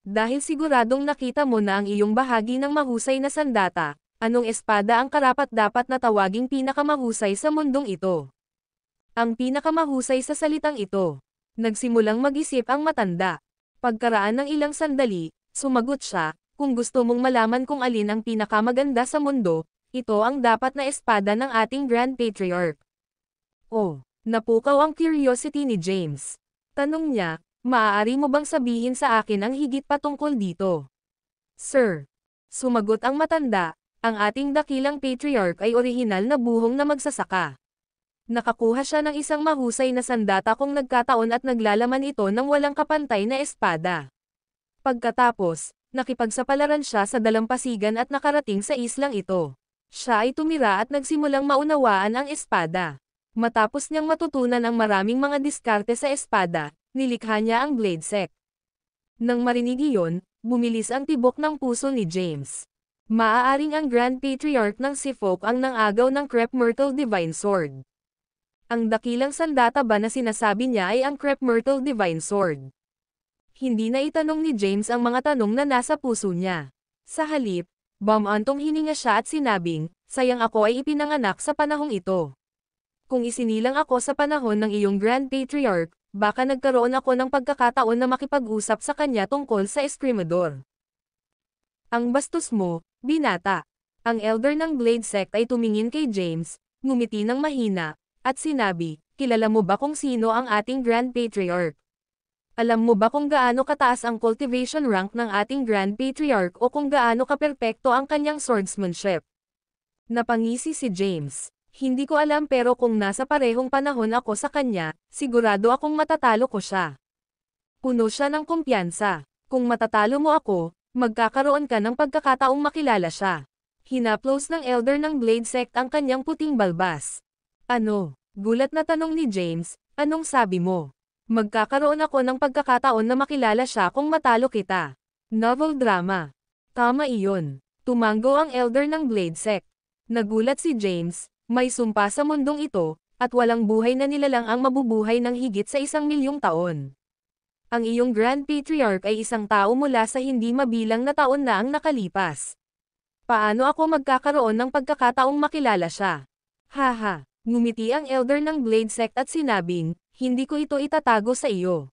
Dahil siguradong nakita mo na ang iyong bahagi ng mahusay na sandata, anong espada ang karapat-dapat na tawaging pinakamahusay sa mundong ito? Ang pinakamahusay sa salitang ito. Nagsimulang mag-isip ang matanda. Pagkaraan ng ilang sandali, sumagot siya, kung gusto mong malaman kung alin ang pinakamaganda sa mundo, ito ang dapat na espada ng ating Grand Patriarch. Oh, napukaw ang curiosity ni James. Tanong niya, maaari mo bang sabihin sa akin ang higit patungkol dito? Sir. Sumagot ang matanda, ang ating dakilang patriarch ay orihinal na buhong na magsasaka. Nakakuha siya ng isang mahusay na sandata kung nagkataon at naglalaman ito ng walang kapantay na espada. Pagkatapos, nakipagsapalaran siya sa dalampasigan at nakarating sa islang ito. Siya ay tumira at nagsimulang maunawaan ang espada. Matapos niyang matutunan ang maraming mga diskarte sa espada, nilikha niya ang Bladesec. Nang marinig iyon, bumilis ang tibok ng puso ni James. Maaaring ang Grand Patriarch ng Seafolk ang nangagaw ng Crep Myrtle Divine Sword. Ang dakilang sandata ba na sinasabi niya ay ang Crep Myrtle Divine Sword? Hindi na itanong ni James ang mga tanong na nasa puso niya. Sa halip, bumantong hininga siya at sinabing, sayang ako ay ipinanganak sa panahong ito. Kung isinilang ako sa panahon ng iyong Grand Patriarch, baka nagkaroon ako ng pagkakataon na makipag-usap sa kanya tungkol sa Escrimador. Ang bastos mo, binata. Ang elder ng Blade Sect ay tumingin kay James, ngumiti ng mahina, at sinabi, kilala mo ba kung sino ang ating Grand Patriarch? Alam mo ba kung gaano kataas ang cultivation rank ng ating Grand Patriarch o kung gaano kaperpekto ang kanyang swordsmanship? Napangisi si James. Hindi ko alam pero kung nasa parehong panahon ako sa kanya, sigurado akong matatalo ko siya. Puno siya ng kumpiyansa. Kung matatalo mo ako, magkakaroon ka ng pagkakataong makilala siya. Hinaplos ng elder ng Blade Sect ang kanyang puting balbas. Ano? Gulat na tanong ni James, anong sabi mo? Magkakaroon ako ng pagkakataon na makilala siya kung matalo kita. Novel drama. Tama iyon. Tumanggo ang elder ng Blade Sect. Nagulat si James, may sumpa sa mundong ito, at walang buhay na nilalang ang mabubuhay ng higit sa 1,000,000 taon. Ang iyong Grand Patriarch ay isang tao mula sa hindi mabilang na taon na ang nakalipas. Paano ako magkakaroon ng pagkakataong makilala siya? Haha. Ngumiti ang elder ng Blade Sect at sinabing, hindi ko ito itatago sa iyo.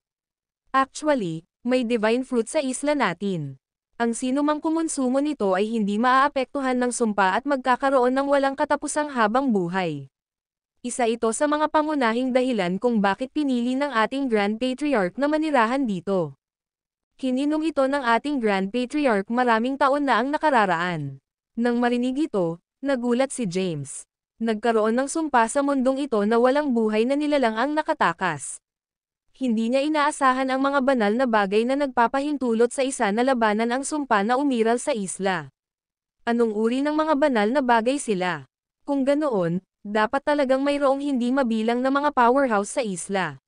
Actually, may divine fruit sa isla natin. Ang sino mang kumonsumo nito ay hindi maaapektuhan ng sumpa at magkakaroon ng walang katapusang habang buhay. Isa ito sa mga pangunahing dahilan kung bakit pinili ng ating Grand Patriarch na manirahan dito. Kininom ito ng ating Grand Patriarch maraming taon na ang nakararaan. Nang marinig ito, nagulat si James. Nagkaroon ng sumpa sa mundong ito na walang buhay na nilalang ang nakatakas. Hindi niya inaasahan ang mga banal na bagay na nagpapahintulot sa isa na labanan ang sumpa na umiral sa isla. Anong uri ng mga banal na bagay sila? Kung ganoon, dapat talagang mayroong hindi mabilang na mga powerhouse sa isla.